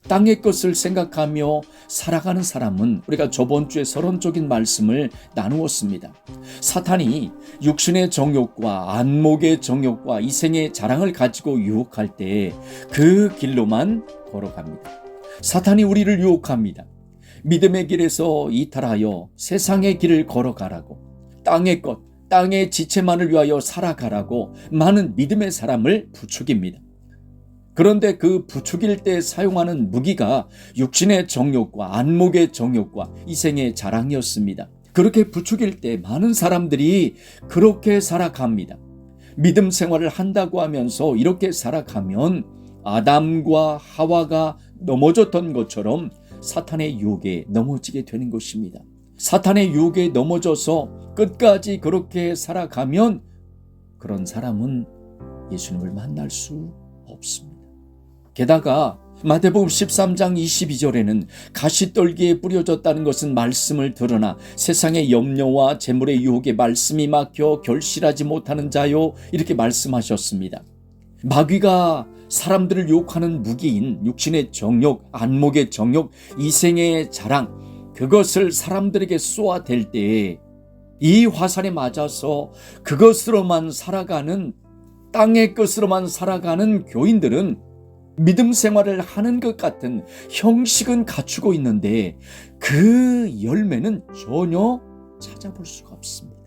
땅의 것을 생각하며 살아가는 사람은 우리가 저번 주에 서론적인 말씀을 나누었습니다. 사탄이 육신의 정욕과 안목의 정욕과 이생의 자랑을 가지고 유혹할 때 그 길로만 걸어갑니다. 사탄이 우리를 유혹합니다. 믿음의 길에서 이탈하여 세상의 길을 걸어가라고, 땅의 것, 땅의 지체만을 위하여 살아가라고 많은 믿음의 사람을 부추깁니다. 그런데 그 부추길 때 사용하는 무기가 육신의 정욕과 안목의 정욕과 이생의 자랑이었습니다. 그렇게 부추길 때 많은 사람들이 그렇게 살아갑니다. 믿음 생활을 한다고 하면서 이렇게 살아가면 아담과 하와가 넘어졌던 것처럼 사탄의 유혹에 넘어지게 되는 것입니다. 사탄의 유혹에 넘어져서 끝까지 그렇게 살아가면 그런 사람은 예수님을 만날 수 없습니다. 게다가 마태복음 13장 22절에는 가시떨기에 뿌려졌다는 것은 말씀을 들으나 세상의 염려와 재물의 유혹에 말씀이 막혀 결실하지 못하는 자요, 이렇게 말씀하셨습니다. 마귀가 사람들을 유혹하는 무기인 육신의 정욕, 안목의 정욕, 이생의 자랑, 그것을 사람들에게 쏘아댈 때 이 화살에 맞아서 그것으로만 살아가는, 땅의 것으로만 살아가는 교인들은 믿음 생활을 하는 것 같은 형식은 갖추고 있는데 그 열매는 전혀 찾아볼 수가 없습니다.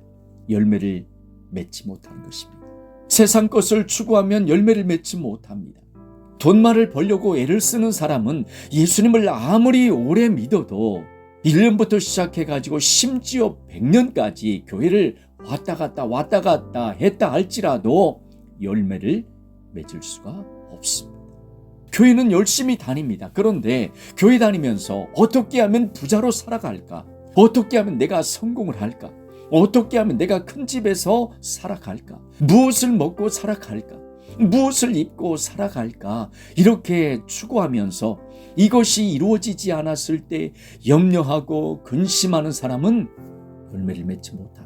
열매를 맺지 못하는 것입니다. 세상 것을 추구하면 열매를 맺지 못합니다. 돈만을 벌려고 애를 쓰는 사람은 예수님을 아무리 오래 믿어도 1년부터 시작해가지고 심지어 100년까지 교회를 왔다 갔다 했다 할지라도 열매를 맺을 수가 없습니다. 교회는 열심히 다닙니다. 그런데 교회 다니면서 어떻게 하면 부자로 살아갈까? 어떻게 하면 내가 성공을 할까? 어떻게 하면 내가 큰 집에서 살아갈까? 무엇을 먹고 살아갈까? 무엇을 입고 살아갈까? 이렇게 추구하면서 이것이 이루어지지 않았을 때 염려하고 근심하는 사람은 열매를 맺지 못합니다.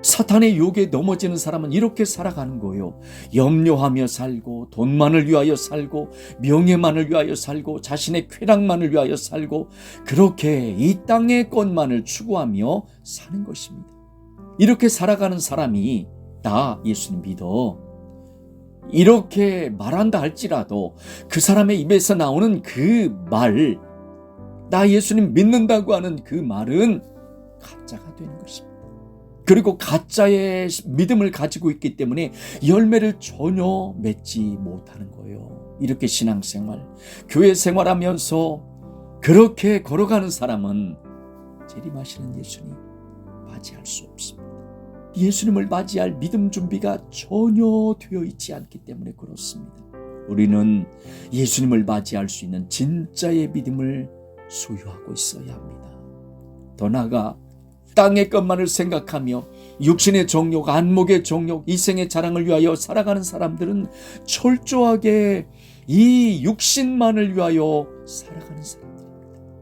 사탄의 유혹에 넘어지는 사람은 이렇게 살아가는 거예요. 염려하며 살고, 돈만을 위하여 살고, 명예만을 위하여 살고, 자신의 쾌락만을 위하여 살고, 그렇게 이 땅의 것만을 추구하며 사는 것입니다. 이렇게 살아가는 사람이 나 예수님 믿어 이렇게 말한다 할지라도 그 사람의 입에서 나오는 그 말, 나 예수님 믿는다고 하는 그 말은 가짜가 되는 것입니다. 그리고 가짜의 믿음을 가지고 있기 때문에 열매를 전혀 맺지 못하는 거예요. 이렇게 신앙생활, 교회 생활하면서 그렇게 걸어가는 사람은 재림하시는 예수님 맞이할 수 없습니다. 예수님을 맞이할 믿음 준비가 전혀 되어 있지 않기 때문에 그렇습니다. 우리는 예수님을 맞이할 수 있는 진짜의 믿음을 소유하고 있어야 합니다. 더 나아가 땅의 것만을 생각하며 육신의 정욕, 안목의 정욕, 이생의 자랑을 위하여 살아가는 사람들은 철저하게 이 육신만을 위하여 살아가는 사람들입니다.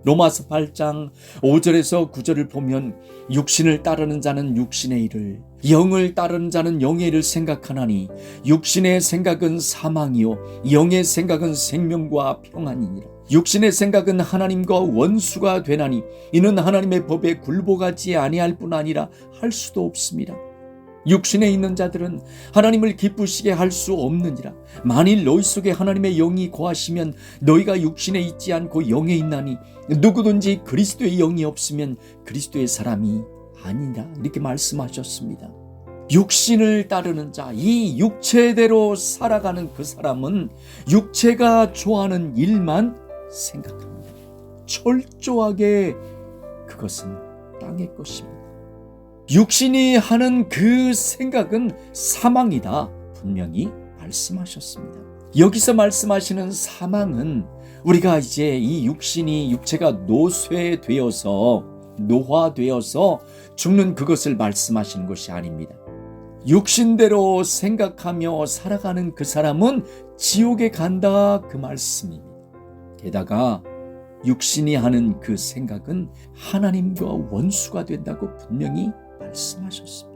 로마서 8장 5절에서 9절을 보면 육신을 따르는 자는 육신의 일을, 영을 따르는 자는 영의 일을 생각하나니 육신의 생각은 사망이요 영의 생각은 생명과 평안이니라. 육신의 생각은 하나님과 원수가 되나니 이는 하나님의 법에 굴복하지 아니할 뿐 아니라 할 수도 없습니다. 육신에 있는 자들은 하나님을 기쁘시게 할 수 없느니라. 만일 너희 속에 하나님의 영이 거하시면 너희가 육신에 있지 않고 영에 있나니 누구든지 그리스도의 영이 없으면 그리스도의 사람이 아니라. 이렇게 말씀하셨습니다. 육신을 따르는 자, 이 육체대로 살아가는 그 사람은 육체가 좋아하는 일만 생각합니다. 철저하게 그것은 땅의 것입니다. 육신이 하는 그 생각은 사망이다. 분명히 말씀하셨습니다. 여기서 말씀하시는 사망은 우리가 이제 이 육체가 노화되어서 죽는 그것을 말씀하시는 것이 아닙니다. 육신대로 생각하며 살아가는 그 사람은 지옥에 간다, 그 말씀입니다. 게다가 육신이 하는 그 생각은 하나님과 원수가 된다고 분명히 말씀하셨습니다.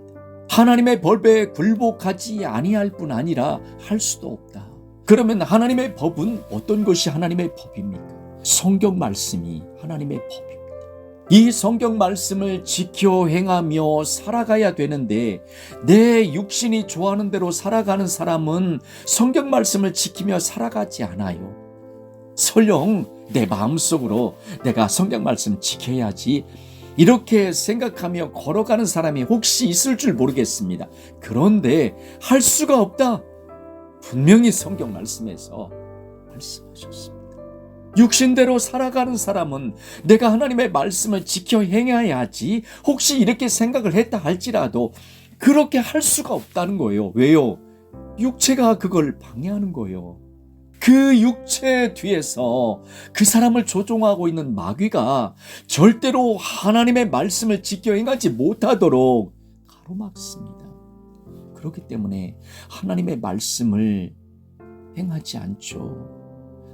하나님의 법에 굴복하지 아니할 뿐 아니라 할 수도 없다. 그러면 하나님의 법은 어떤 것이 하나님의 법입니까? 성경 말씀이 하나님의 법입니다. 이 성경 말씀을 지켜 행하며 살아가야 되는데 내 육신이 좋아하는 대로 살아가는 사람은 성경 말씀을 지키며 살아가지 않아요. 설령 내 마음속으로 내가 성경 말씀 지켜야지 이렇게 생각하며 걸어가는 사람이 혹시 있을 줄 모르겠습니다. 그런데 할 수가 없다. 분명히 성경 말씀에서 말씀하셨습니다. 육신대로 살아가는 사람은 내가 하나님의 말씀을 지켜 행해야지 혹시 이렇게 생각을 했다 할지라도 그렇게 할 수가 없다는 거예요. 왜요? 육체가 그걸 방해하는 거예요. 그 육체 뒤에서 그 사람을 조종하고 있는 마귀가 절대로 하나님의 말씀을 지켜 행하지 못하도록 가로막습니다. 그렇기 때문에 하나님의 말씀을 행하지 않죠.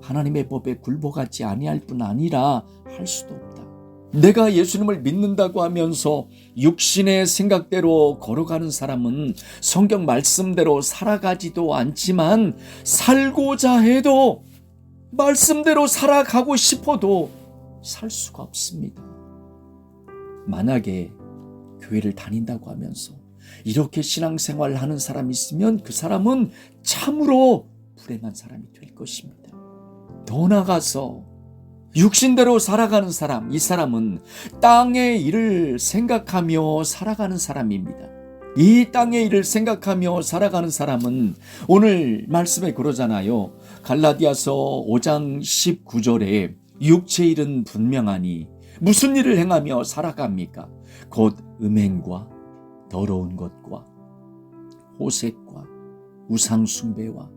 하나님의 법에 굴복하지 아니할 뿐 아니라 할 수도 없다. 내가 예수님을 믿는다고 하면서 육신의 생각대로 걸어가는 사람은 성경 말씀대로 살아가지도 않지만 살고자 해도 말씀대로 살아가고 싶어도 살 수가 없습니다. 만약에 교회를 다닌다고 하면서 이렇게 신앙생활을 하는 사람이 있으면 그 사람은 참으로 불행한 사람이 될 것입니다. 더 나아가서 육신대로 살아가는 사람, 이 사람은 땅의 일을 생각하며 살아가는 사람입니다. 이 땅의 일을 생각하며 살아가는 사람은 오늘 말씀에 그러잖아요. 갈라디아서 5장 19절에 육체 일은 분명하니 무슨 일을 행하며 살아갑니까? 곧 음행과 더러운 것과 호색과 우상숭배와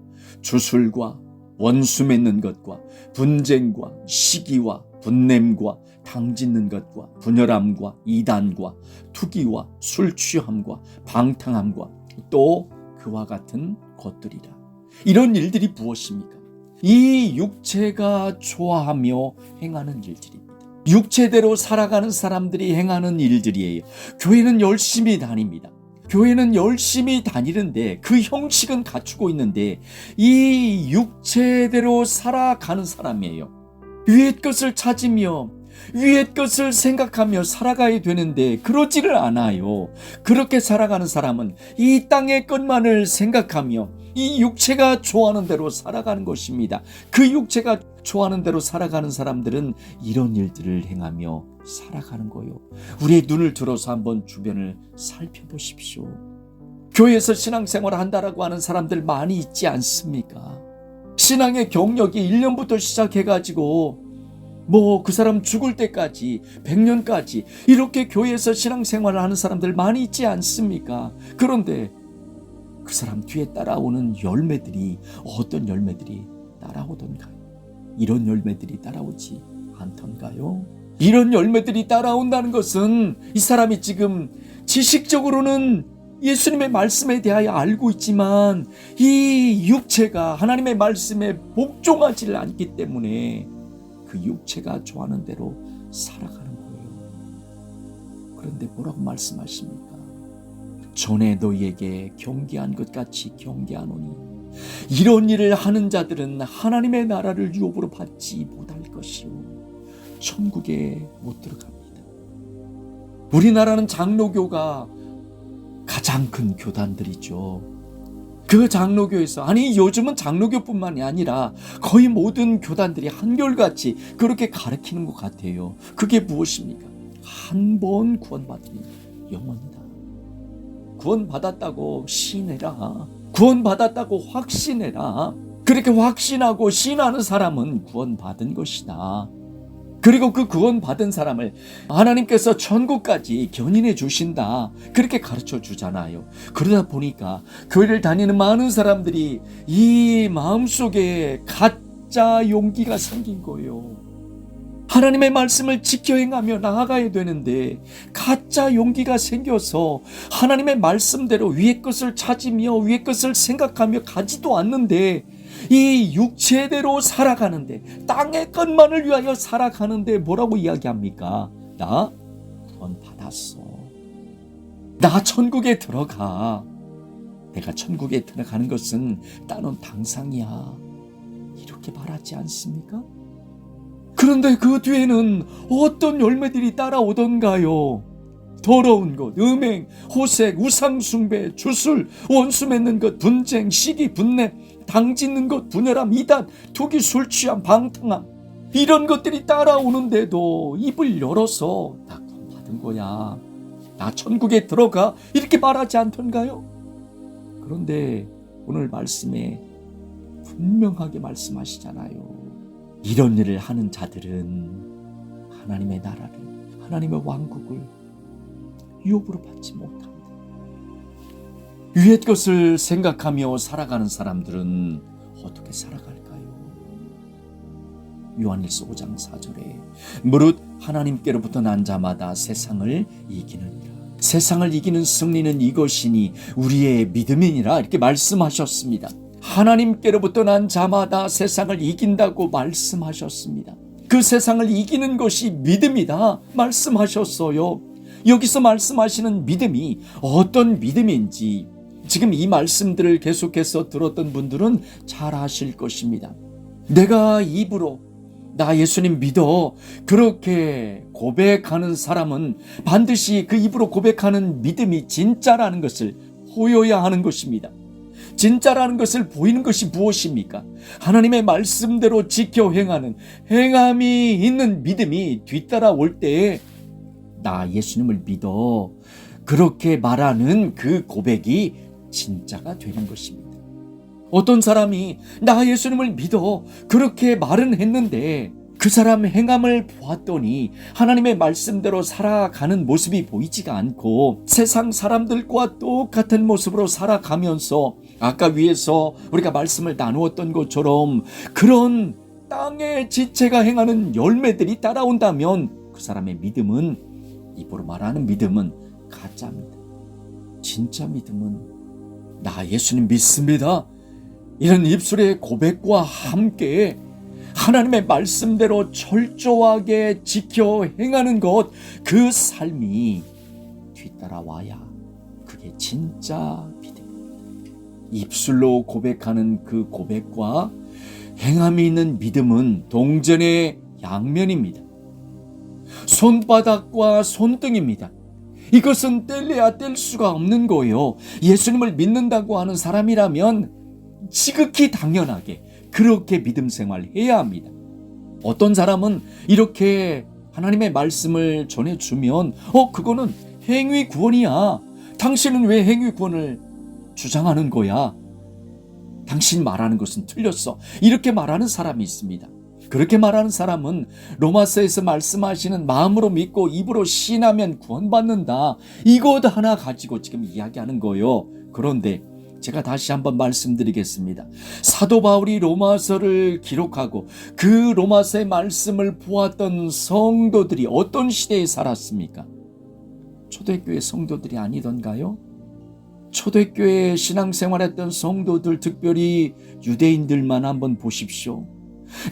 주술과 원수 맺는 것과 분쟁과 시기와 분냄과 당짓는 것과 분열함과 이단과 투기와 술 취함과 방탕함과 또 그와 같은 것들이라. 이런 일들이 무엇입니까? 이 육체가 좋아하며 행하는 일들입니다. 육체대로 살아가는 사람들이 행하는 일들이에요. 교회는 열심히 다닙니다. 교회는 열심히 다니는데 그 형식은 갖추고 있는데 이 육체대로 살아가는 사람이에요. 위의 것을 찾으며 위의 것을 생각하며 살아가야 되는데 그러지를 않아요. 그렇게 살아가는 사람은 이 땅의 것만을 생각하며 이 육체가 좋아하는 대로 살아가는 것입니다. 그 육체가 좋아하는 대로 살아가는 사람들은 이런 일들을 행하며 살아가는 거예요. 우리의 눈을 들어서 한번 주변을 살펴보십시오. 교회에서 신앙생활을 한다라고 하는 사람들 많이 있지 않습니까? 신앙의 경력이 1년부터 시작해가지고 그 사람 죽을 때까지 100년까지 이렇게 교회에서 신앙생활을 하는 사람들 많이 있지 않습니까? 그런데 그 사람 뒤에 따라오는 열매들이 어떤 열매들이 따라오던가요? 이런 열매들이 따라오지 않던가요? 이런 열매들이 따라온다는 것은 이 사람이 지금 지식적으로는 예수님의 말씀에 대하여 알고 있지만 이 육체가 하나님의 말씀에 복종하지 않기 때문에 그 육체가 좋아하는 대로 살아가는 거예요. 그런데 뭐라고 말씀하십니까? 전에 너희에게 경계한 것 같이 경계하노니 이런 일을 하는 자들은 하나님의 나라를 유업으로 받지 못할 것이요 천국에 못 들어갑니다. 우리나라는 장로교가 가장 큰 교단들이죠. 그 장로교에서 요즘은 장로교뿐만이 아니라 거의 모든 교단들이 한결같이 그렇게 가르치는 것 같아요. 그게 무엇입니까? 한 번 구원받으니 영원이다. 구원받았다고 시인해라. 구원받았다고 확신해라. 그렇게 확신하고 신하는 사람은 구원받은 것이다. 그리고 그 구원받은 사람을 하나님께서 천국까지 견인해 주신다. 그렇게 가르쳐 주잖아요. 그러다 보니까 교회를 다니는 많은 사람들이 이 마음속에 가짜 용기가 생긴 거예요. 하나님의 말씀을 지켜 행하며 나아가야 되는데 가짜 용기가 생겨서 하나님의 말씀대로 위의 것을 찾으며 위의 것을 생각하며 가지도 않는데 이 육체대로 살아가는데 땅의 것만을 위하여 살아가는데 뭐라고 이야기합니까? 나 구원 받았어. 나 천국에 들어가. 내가 천국에 들어가는 것은 따놓은 당상이야. 이렇게 말하지 않습니까? 그런데 그 뒤에는 어떤 열매들이 따라오던가요? 더러운 것, 음행, 호색, 우상숭배, 주술, 원수 맺는 것, 분쟁, 시기, 분냄, 당짓는 것, 분열함, 이단, 투기, 술 취함, 방탕함 이런 것들이 따라오는데도 입을 열어서 나 구원 받은 거야. 나 천국에 들어가. 이렇게 말하지 않던가요? 그런데 오늘 말씀에 분명하게 말씀하시잖아요. 이런 일을 하는 자들은 하나님의 나라를, 하나님의 왕국을 유업으로 받지 못합니다. 위의 것을 생각하며 살아가는 사람들은 어떻게 살아갈까요? 요한일서 5장 4절에 무릇 하나님께로부터 난 자마다 세상을 이기느니라. 세상을 이기는 승리는 이것이니 우리의 믿음이니라. 이렇게 말씀하셨습니다. 하나님께로부터 난 자마다 세상을 이긴다고 말씀하셨습니다. 그 세상을 이기는 것이 믿음이다 말씀하셨어요. 여기서 말씀하시는 믿음이 어떤 믿음인지 지금 이 말씀들을 계속해서 들었던 분들은 잘 아실 것입니다. 내가 입으로 나 예수님 믿어 그렇게 고백하는 사람은 반드시 그 입으로 고백하는 믿음이 진짜라는 것을 보여야 하는 것입니다. 진짜라는 것을 보이는 것이 무엇입니까? 하나님의 말씀대로 지켜 행하는 행함이 있는 믿음이 뒤따라올 때에 나 예수님을 믿어 그렇게 말하는 그 고백이 진짜가 되는 것입니다. 어떤 사람이 나 예수님을 믿어 그렇게 말은 했는데 그 사람 행함을 보았더니 하나님의 말씀대로 살아가는 모습이 보이지가 않고 세상 사람들과 똑같은 모습으로 살아가면서 아까 위에서 우리가 말씀을 나누었던 것처럼 그런 땅의 지체가 행하는 열매들이 따라온다면 그 사람의 믿음은, 입으로 말하는 믿음은 가짜입니다. 진짜 믿음은 나 예수님 믿습니다, 이런 입술의 고백과 함께 하나님의 말씀대로 철저하게 지켜 행하는 것, 그 삶이 뒤따라와야 그게 진짜 믿음입니다. 입술로 고백하는 그 고백과 행함이 있는 믿음은 동전의 양면입니다. 손바닥과 손등입니다. 이것은 뗄래야 뗄 수가 없는 거예요. 예수님을 믿는다고 하는 사람이라면 지극히 당연하게 그렇게 믿음 생활해야 합니다. 어떤 사람은 이렇게 하나님의 말씀을 전해주면 그거는 행위 구원이야. 당신은 왜 행위 구원을 주장하는 거야? 당신 말하는 것은 틀렸어. 이렇게 말하는 사람이 있습니다. 그렇게 말하는 사람은 로마서에서 말씀하시는 마음으로 믿고 입으로 시인하면 구원받는다, 이것 하나 가지고 지금 이야기하는 거예요. 그런데 제가 다시 한번 말씀드리겠습니다. 사도 바울이 로마서를 기록하고 그 로마서의 말씀을 보았던 성도들이 어떤 시대에 살았습니까? 초대교회 성도들이 아니던가요? 초대교회 신앙생활했던 성도들, 특별히 유대인들만 한번 보십시오.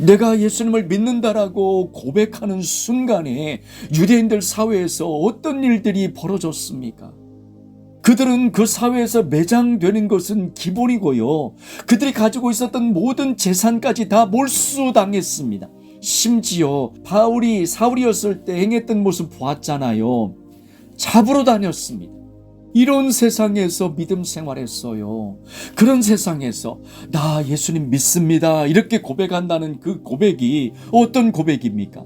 내가 예수님을 믿는다라고 고백하는 순간에 유대인들 사회에서 어떤 일들이 벌어졌습니까? 그들은 그 사회에서 매장되는 것은 기본이고요. 그들이 가지고 있었던 모든 재산까지 다 몰수당했습니다. 심지어 바울이 사울이었을 때 행했던 모습 보았잖아요. 잡으러 다녔습니다. 이런 세상에서 믿음 생활했어요. 그런 세상에서 나 예수님 믿습니다, 이렇게 고백한다는 그 고백이 어떤 고백입니까?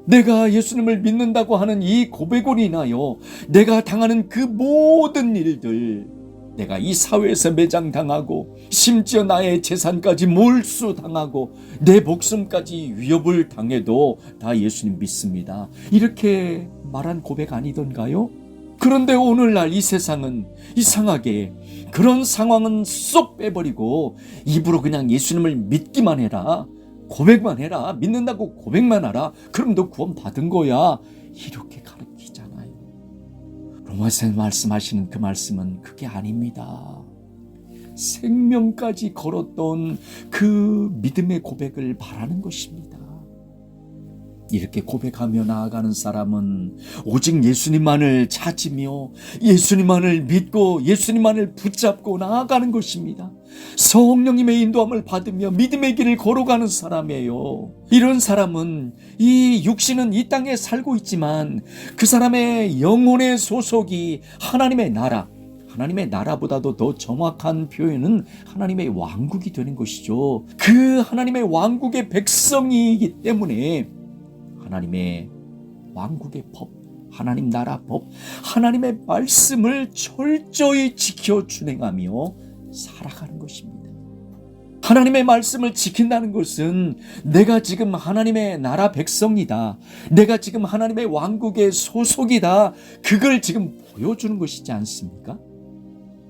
내가 예수님을 믿는다고 하는 이 고백으로 인하여 내가 당하는 그 모든 일들, 내가 이 사회에서 매장당하고 심지어 나의 재산까지 몰수당하고 내 목숨까지 위협을 당해도 다 예수님 믿습니다, 이렇게 말한 고백 아니던가요? 그런데 오늘날 이 세상은 이상하게 그런 상황은 쏙 빼버리고 입으로 그냥 예수님을 믿기만 해라, 고백만 해라, 믿는다고 고백만 하라, 그럼 너 구원 받은 거야, 이렇게 가르치잖아요. 로마서에 말씀하시는 그 말씀은 그게 아닙니다. 생명까지 걸었던 그 믿음의 고백을 바라는 것입니다. 이렇게 고백하며 나아가는 사람은 오직 예수님만을 찾으며 예수님만을 믿고 예수님만을 붙잡고 나아가는 것입니다. 성령님의 인도함을 받으며 믿음의 길을 걸어가는 사람이에요. 이런 사람은 이 육신은 이 땅에 살고 있지만 그 사람의 영혼의 소속이 하나님의 나라, 하나님의 나라보다도 더 정확한 표현은 하나님의 왕국이 되는 것이죠. 그 하나님의 왕국의 백성이기 때문에 하나님의 왕국의 법, 하나님 나라 법, 하나님의 말씀을 철저히 지켜 준행하며 살아가는 것입니다. 하나님의 말씀을 지킨다는 것은 내가 지금 하나님의 나라 백성이다, 내가 지금 하나님의 왕국의 소속이다, 그걸 지금 보여주는 것이지 않습니까?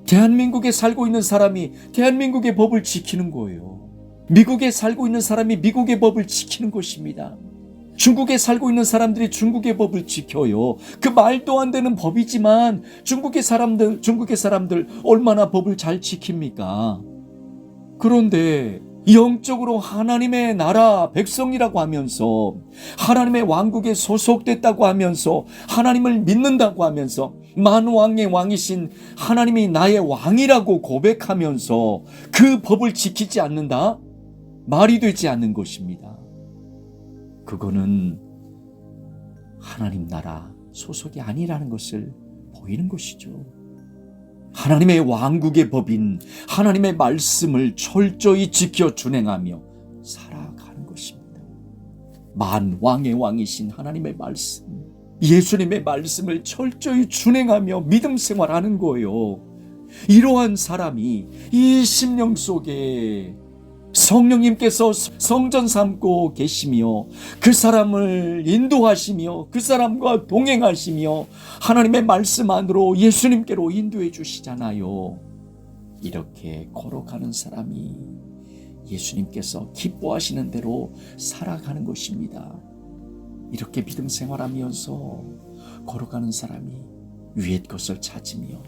대한민국에 살고 있는 사람이 대한민국의 법을 지키는 거예요. 미국에 살고 있는 사람이 미국의 법을 지키는 것입니다. 중국에 살고 있는 사람들이 중국의 법을 지켜요. 그 말도 안 되는 법이지만 중국의 사람들 얼마나 법을 잘 지킵니까? 그런데 영적으로 하나님의 나라 백성이라고 하면서 하나님의 왕국에 소속됐다고 하면서 하나님을 믿는다고 하면서 만왕의 왕이신 하나님이 나의 왕이라고 고백하면서 그 법을 지키지 않는다? 말이 되지 않는 것입니다. 그거는 하나님 나라 소속이 아니라는 것을 보이는 것이죠. 하나님의 왕국의 법인 하나님의 말씀을 철저히 지켜 준행하며 살아가는 것입니다. 만왕의 왕이신 하나님의 말씀, 예수님의 말씀을 철저히 준행하며 믿음 생활하는 거예요. 이러한 사람이 이 심령 속에 성령님께서 성전 삼고 계시며 그 사람을 인도하시며 그 사람과 동행하시며 하나님의 말씀 안으로 예수님께로 인도해 주시잖아요. 이렇게 걸어가는 사람이 예수님께서 기뻐하시는 대로 살아가는 것입니다. 이렇게 믿음 생활하면서 걸어가는 사람이 위의 것을 찾으며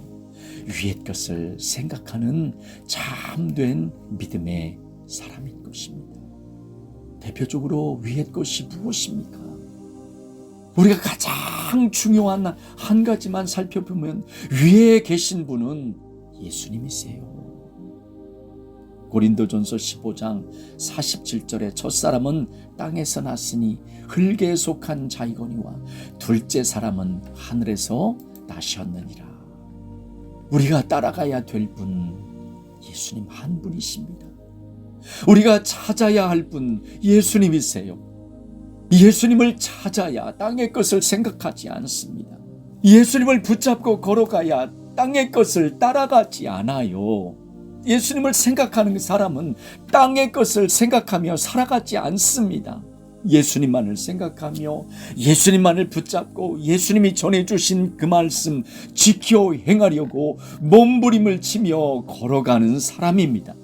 위의 것을 생각하는 참된 믿음의 사람인 것입니다. 대표적으로 위의 것이 무엇입니까? 우리가 가장 중요한 한 가지만 살펴보면 위에 계신 분은 예수님이세요. 고린도전서 15장 47절에 첫사람은 땅에서 났으니 흙에 속한 자이거니와 둘째 사람은 하늘에서 나셨느니라. 우리가 따라가야 될 분 예수님 한 분이십니다. 우리가 찾아야 할 분 예수님이세요. 예수님을 찾아야 땅의 것을 생각하지 않습니다. 예수님을 붙잡고 걸어가야 땅의 것을 따라가지 않아요. 예수님을 생각하는 사람은 땅의 것을 생각하며 살아가지 않습니다. 예수님만을 생각하며 예수님만을 붙잡고 예수님이 전해주신 그 말씀 지켜 행하려고 몸부림을 치며 걸어가는 사람입니다.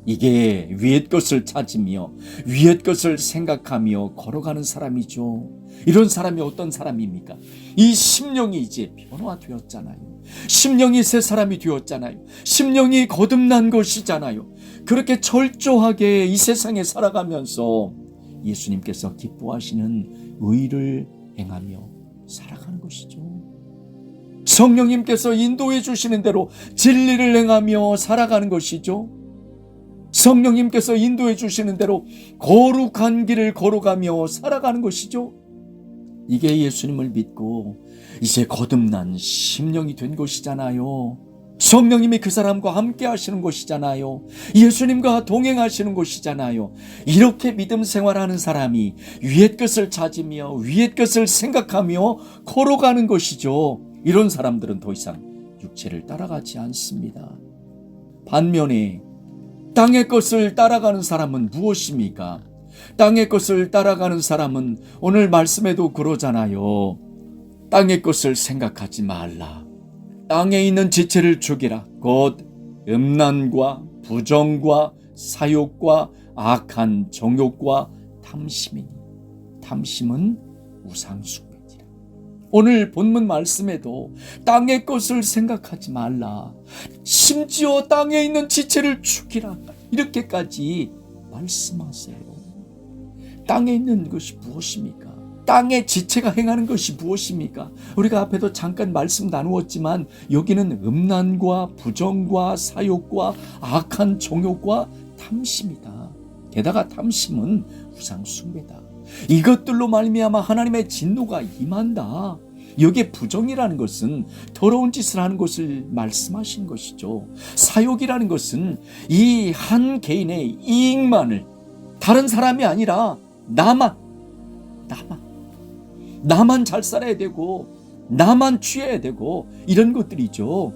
이게 위의 것을 찾으며 위의 것을 생각하며 걸어가는 사람이죠. 이런 사람이 어떤 사람입니까? 이 심령이 이제 변화되었잖아요. 심령이 새 사람이 되었잖아요. 심령이 거듭난 것이잖아요. 그렇게 철저하게 이 세상에 살아가면서 예수님께서 기뻐하시는 의를 행하며 살아가는 것이죠. 성령님께서 인도해 주시는 대로 진리를 행하며 살아가는 것이죠. 성령님께서 인도해 주시는 대로 거룩한 길을 걸어가며 살아가는 것이죠. 이게 예수님을 믿고 이제 거듭난 심령이 된 것이잖아요. 성령님이 그 사람과 함께 하시는 것이잖아요. 예수님과 동행하시는 것이잖아요. 이렇게 믿음 생활하는 사람이 위의 것을 찾으며 위의 것을 생각하며 걸어가는 것이죠. 이런 사람들은 더 이상 육체를 따라가지 않습니다. 반면에 땅의 것을 따라가는 사람은 무엇입니까? 땅의 것을 따라가는 사람은 오늘 말씀에도 그러잖아요. 땅의 것을 생각하지 말라. 땅에 있는 지체를 죽이라. 곧 음란과 부정과 사욕과 악한 정욕과 탐심이니. 탐심은 우상숭배니라. 오늘 본문 말씀에도 땅의 것을 생각하지 말라. 심지어 땅에 있는 지체를 죽이라. 이렇게까지 말씀하세요. 땅에 있는 것이 무엇입니까? 땅의 지체가 행하는 것이 무엇입니까? 우리가 앞에도 잠깐 말씀 나누었지만 여기는 음란과 부정과 사욕과 악한 정욕과 탐심이다. 게다가 탐심은 우상숭배다. 이것들로 말미암아 하나님의 진노가 임한다. 여기에 부정이라는 것은 더러운 짓을 하는 것을 말씀하신 것이죠. 사욕이라는 것은 이 한 개인의 이익만을, 다른 사람이 아니라 나만 잘 살아야 되고 나만 취해야 되고 이런 것들이죠.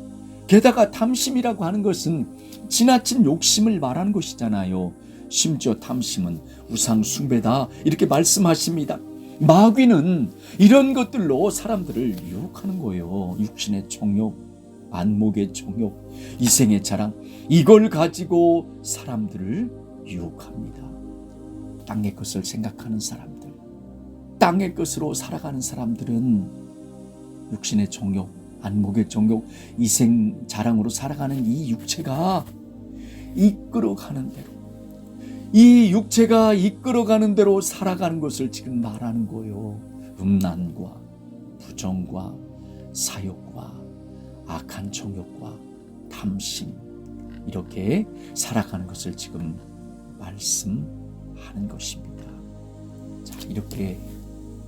게다가 탐심이라고 하는 것은 지나친 욕심을 말하는 것이잖아요. 심지어 탐심은 우상 숭배다 이렇게 말씀하십니다. 마귀는 이런 것들로 사람들을 유혹하는 거예요. 육신의 정욕, 안목의 정욕, 이생의 자랑, 이걸 가지고 사람들을 유혹합니다. 땅의 것을 생각하는 사람들, 땅의 것으로 살아가는 사람들은 육신의 정욕, 안목의 정욕, 이생 자랑으로 살아가는 이 육체가 이끌어가는 대로, 이 육체가 이끌어가는 대로 살아가는 것을 지금 말하는 거예요. 음란과 부정과 사욕과 악한 정욕과 탐심, 이렇게 살아가는 것을 지금 말씀하는 것입니다. 자, 이렇게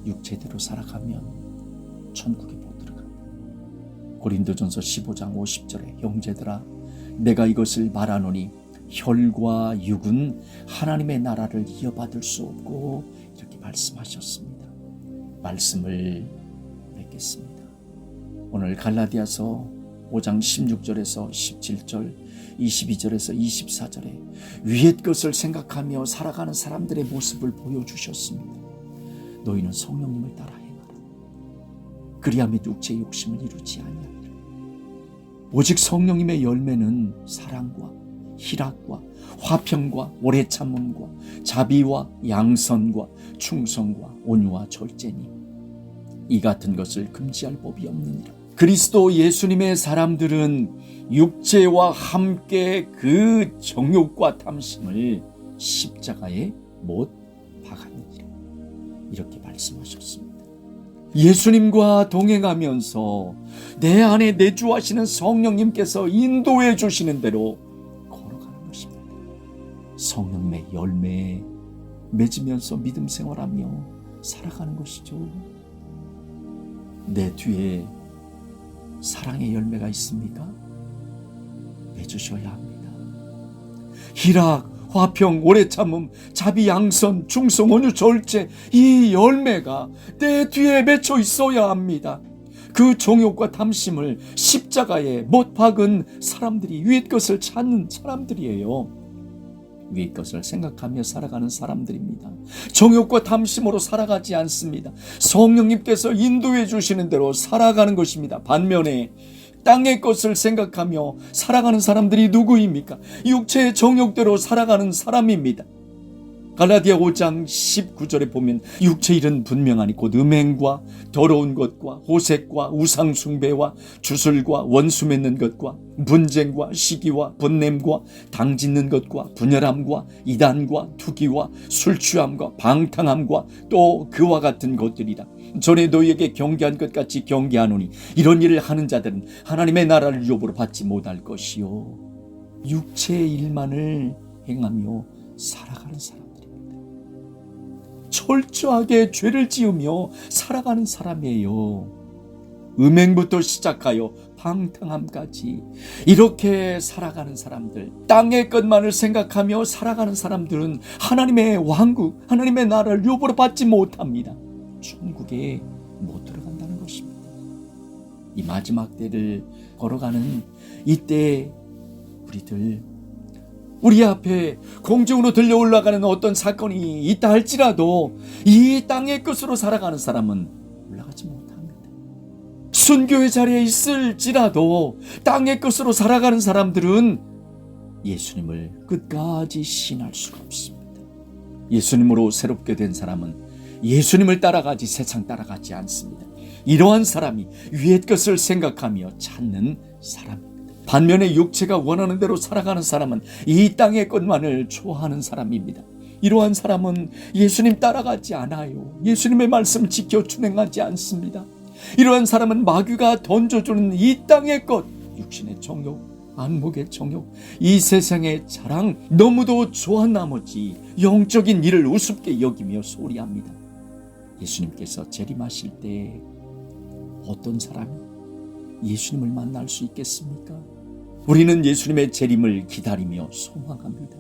육체대로 살아가면 천국에 못 들어갑니다. 고린도전서 15장 50절에 형제들아 내가 이것을 말하노니 혈과 육은 하나님의 나라를 이어받을 수 없고 이렇게 말씀하셨습니다. 말씀을 맺겠습니다. 오늘 갈라디아서 5장 16절에서 17절, 22절에서 24절에 위의 것을 생각하며 살아가는 사람들의 모습을 보여주셨습니다. 너희는 성령님을 따라 행하라. 그리하면 육체의 욕심을 이루지 아니하리라. 오직 성령님의 열매는 사랑과 희락과 화평과 오래 참음과 자비와 양선과 충성과 온유와 절제니 이 같은 것을 금지할 법이 없느니라. 그리스도 예수님의 사람들은 육체와 함께 그 정욕과 탐심을 십자가에 못 박았느니라. 이렇게 말씀하셨습니다. 예수님과 동행하면서 내 안에 내주하시는 성령님께서 인도해 주시는 대로 걸어가는 것입니다. 성령의 열매에 맺으면서 믿음 생활하며 살아가는 것이죠. 내 뒤에 사랑의 열매가 있습니까? 맺으셔야 합니다. 희락, 화평, 오래 참음, 자비, 양선, 충성, 온유, 절제, 이 열매가 내 뒤에 맺혀 있어야 합니다. 그 정욕과 탐심을 십자가에 못 박은 사람들이 위의 것을 찾는 사람들이에요. 위의 것을 생각하며 살아가는 사람들입니다. 정욕과 탐심으로 살아가지 않습니다. 성령님께서 인도해 주시는 대로 살아가는 것입니다. 반면에 땅의 것을 생각하며 살아가는 사람들이 누구입니까? 육체의 정욕대로 살아가는 사람입니다. 갈라디아 5장 19절에 보면 육체 일은 분명하니 곧 음행과 더러운 것과 호색과 우상숭배와 주술과 원수 맺는 것과 분쟁과 시기와 분냄과 당짓는 것과 분열함과 이단과 투기와 술취함과 방탕함과 또 그와 같은 것들이라. 전에 너희에게 경계한 것 같이 경계하노니 이런 일을 하는 자들은 하나님의 나라를 유업으로 받지 못할 것이요. 육체의 일만을 행하며 살아가는 사람들입니다. 철저하게 죄를 지으며 살아가는 사람이에요. 음행부터 시작하여 방탕함까지 이렇게 살아가는 사람들, 땅의 것만을 생각하며 살아가는 사람들은 하나님의 왕국, 하나님의 나라를 유업으로 받지 못합니다. 천국에 못 들어간다는 것입니다. 이 마지막 때를 걸어가는 이때 우리 앞에 공중으로 들려 올라가는 어떤 사건이 있다 할지라도 이 땅의 것으로 살아가는 사람은 올라가지 못합니다. 순교의 자리에 있을지라도 땅의 것으로 살아가는 사람들은 예수님을 끝까지 신할 수가 없습니다. 예수님으로 새롭게 된 사람은 예수님을 따라가지 세상 따라가지 않습니다. 이러한 사람이 위의 것을 생각하며 찾는 사람입니다. 반면에 육체가 원하는 대로 살아가는 사람은 이 땅의 것만을 좋아하는 사람입니다. 이러한 사람은 예수님 따라가지 않아요. 예수님의 말씀 지켜 준행하지 않습니다. 이러한 사람은 마귀가 던져주는 이 땅의 것, 육신의 정욕, 안목의 정욕, 이 세상의 자랑 너무도 좋아한 나머지 영적인 일을 우습게 여기며 소리합니다. 예수님께서 재림하실 때 어떤 사람이 예수님을 만날 수 있겠습니까? 우리는 예수님의 재림을 기다리며 소망합니다.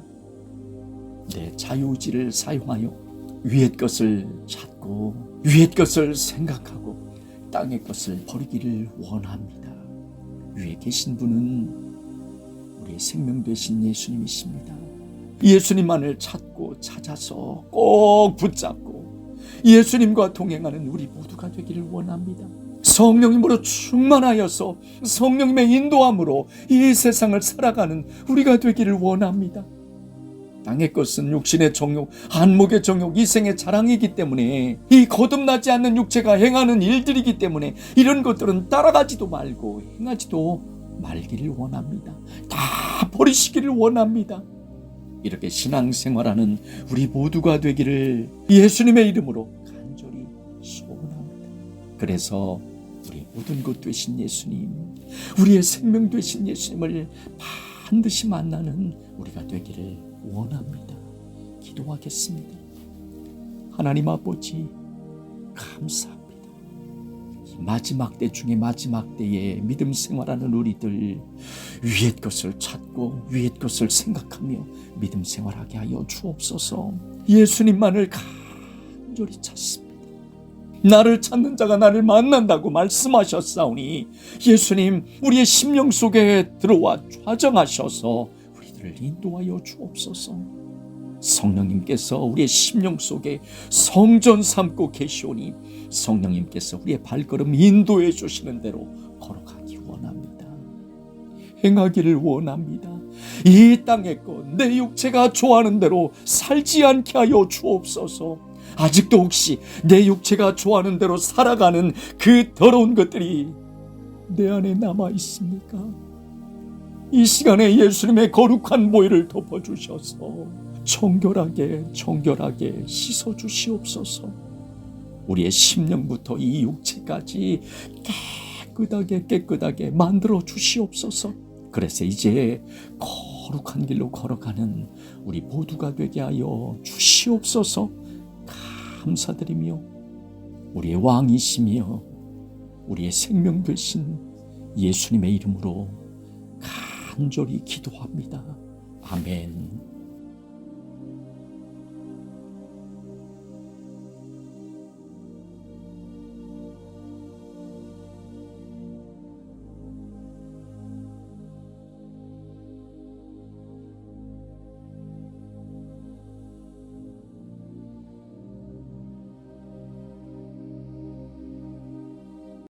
내 자유의지를 사용하여 위의 것을 찾고 위의 것을 생각하고 땅의 것을 버리기를 원합니다. 위에 계신 분은 우리의 생명 되신 예수님이십니다. 예수님만을 찾고 찾아서 꼭 붙잡고 예수님과 동행하는 우리 모두가 되기를 원합니다. 성령님으로 충만하여서 성령님의 인도함으로 이 세상을 살아가는 우리가 되기를 원합니다. 땅의 것은 육신의 정욕, 안목의 정욕, 이생의 자랑이기 때문에 이 거듭나지 않는 육체가 행하는 일들이기 때문에 이런 것들은 따라가지도 말고 행하지도 말기를 원합니다. 다 버리시기를 원합니다. 이렇게 신앙생활하는 우리 모두가 되기를 예수님의 이름으로 간절히 소원합니다. 그래서 우리 모든 것 되신 예수님, 우리의 생명 되신 예수님을 반드시 만나는 우리가 되기를 원합니다. 기도하겠습니다. 하나님 아버지, 감사합니다. 이 마지막 때 중에 마지막 때에 믿음 생활하는 우리들 위의 것을 찾고 위의 것을 생각하며 믿음 생활하게 하여 주옵소서. 예수님만을 간절히 찾습니다. 나를 찾는 자가 나를 만난다고 말씀하셨사오니 예수님, 우리의 심령 속에 들어와 좌정하셔서 우리들을 인도하여 주옵소서. 성령님께서 우리의 심령 속에 성전 삼고 계시오니 성령님께서 우리의 발걸음 인도해 주시는 대로 걸어가기 원합니다. 행하기를 원합니다. 이 땅의 것, 내 육체가 좋아하는 대로 살지 않게 하여 주옵소서. 아직도 혹시 내 육체가 좋아하는 대로 살아가는 그 더러운 것들이 내 안에 남아 있습니까? 이 시간에 예수님의 거룩한 보혈을 덮어주셔서 정결하게 씻어 주시옵소서. 우리의 심령부터 이 육체까지 깨끗하게 만들어 주시옵소서. 그래서 이제 거룩한 길로 걸어가는 우리 모두가 되게 하여 주시옵소서. 감사드리며 우리의 왕이시며 우리의 생명 되신 예수님의 이름으로 간절히 기도합니다. 아멘.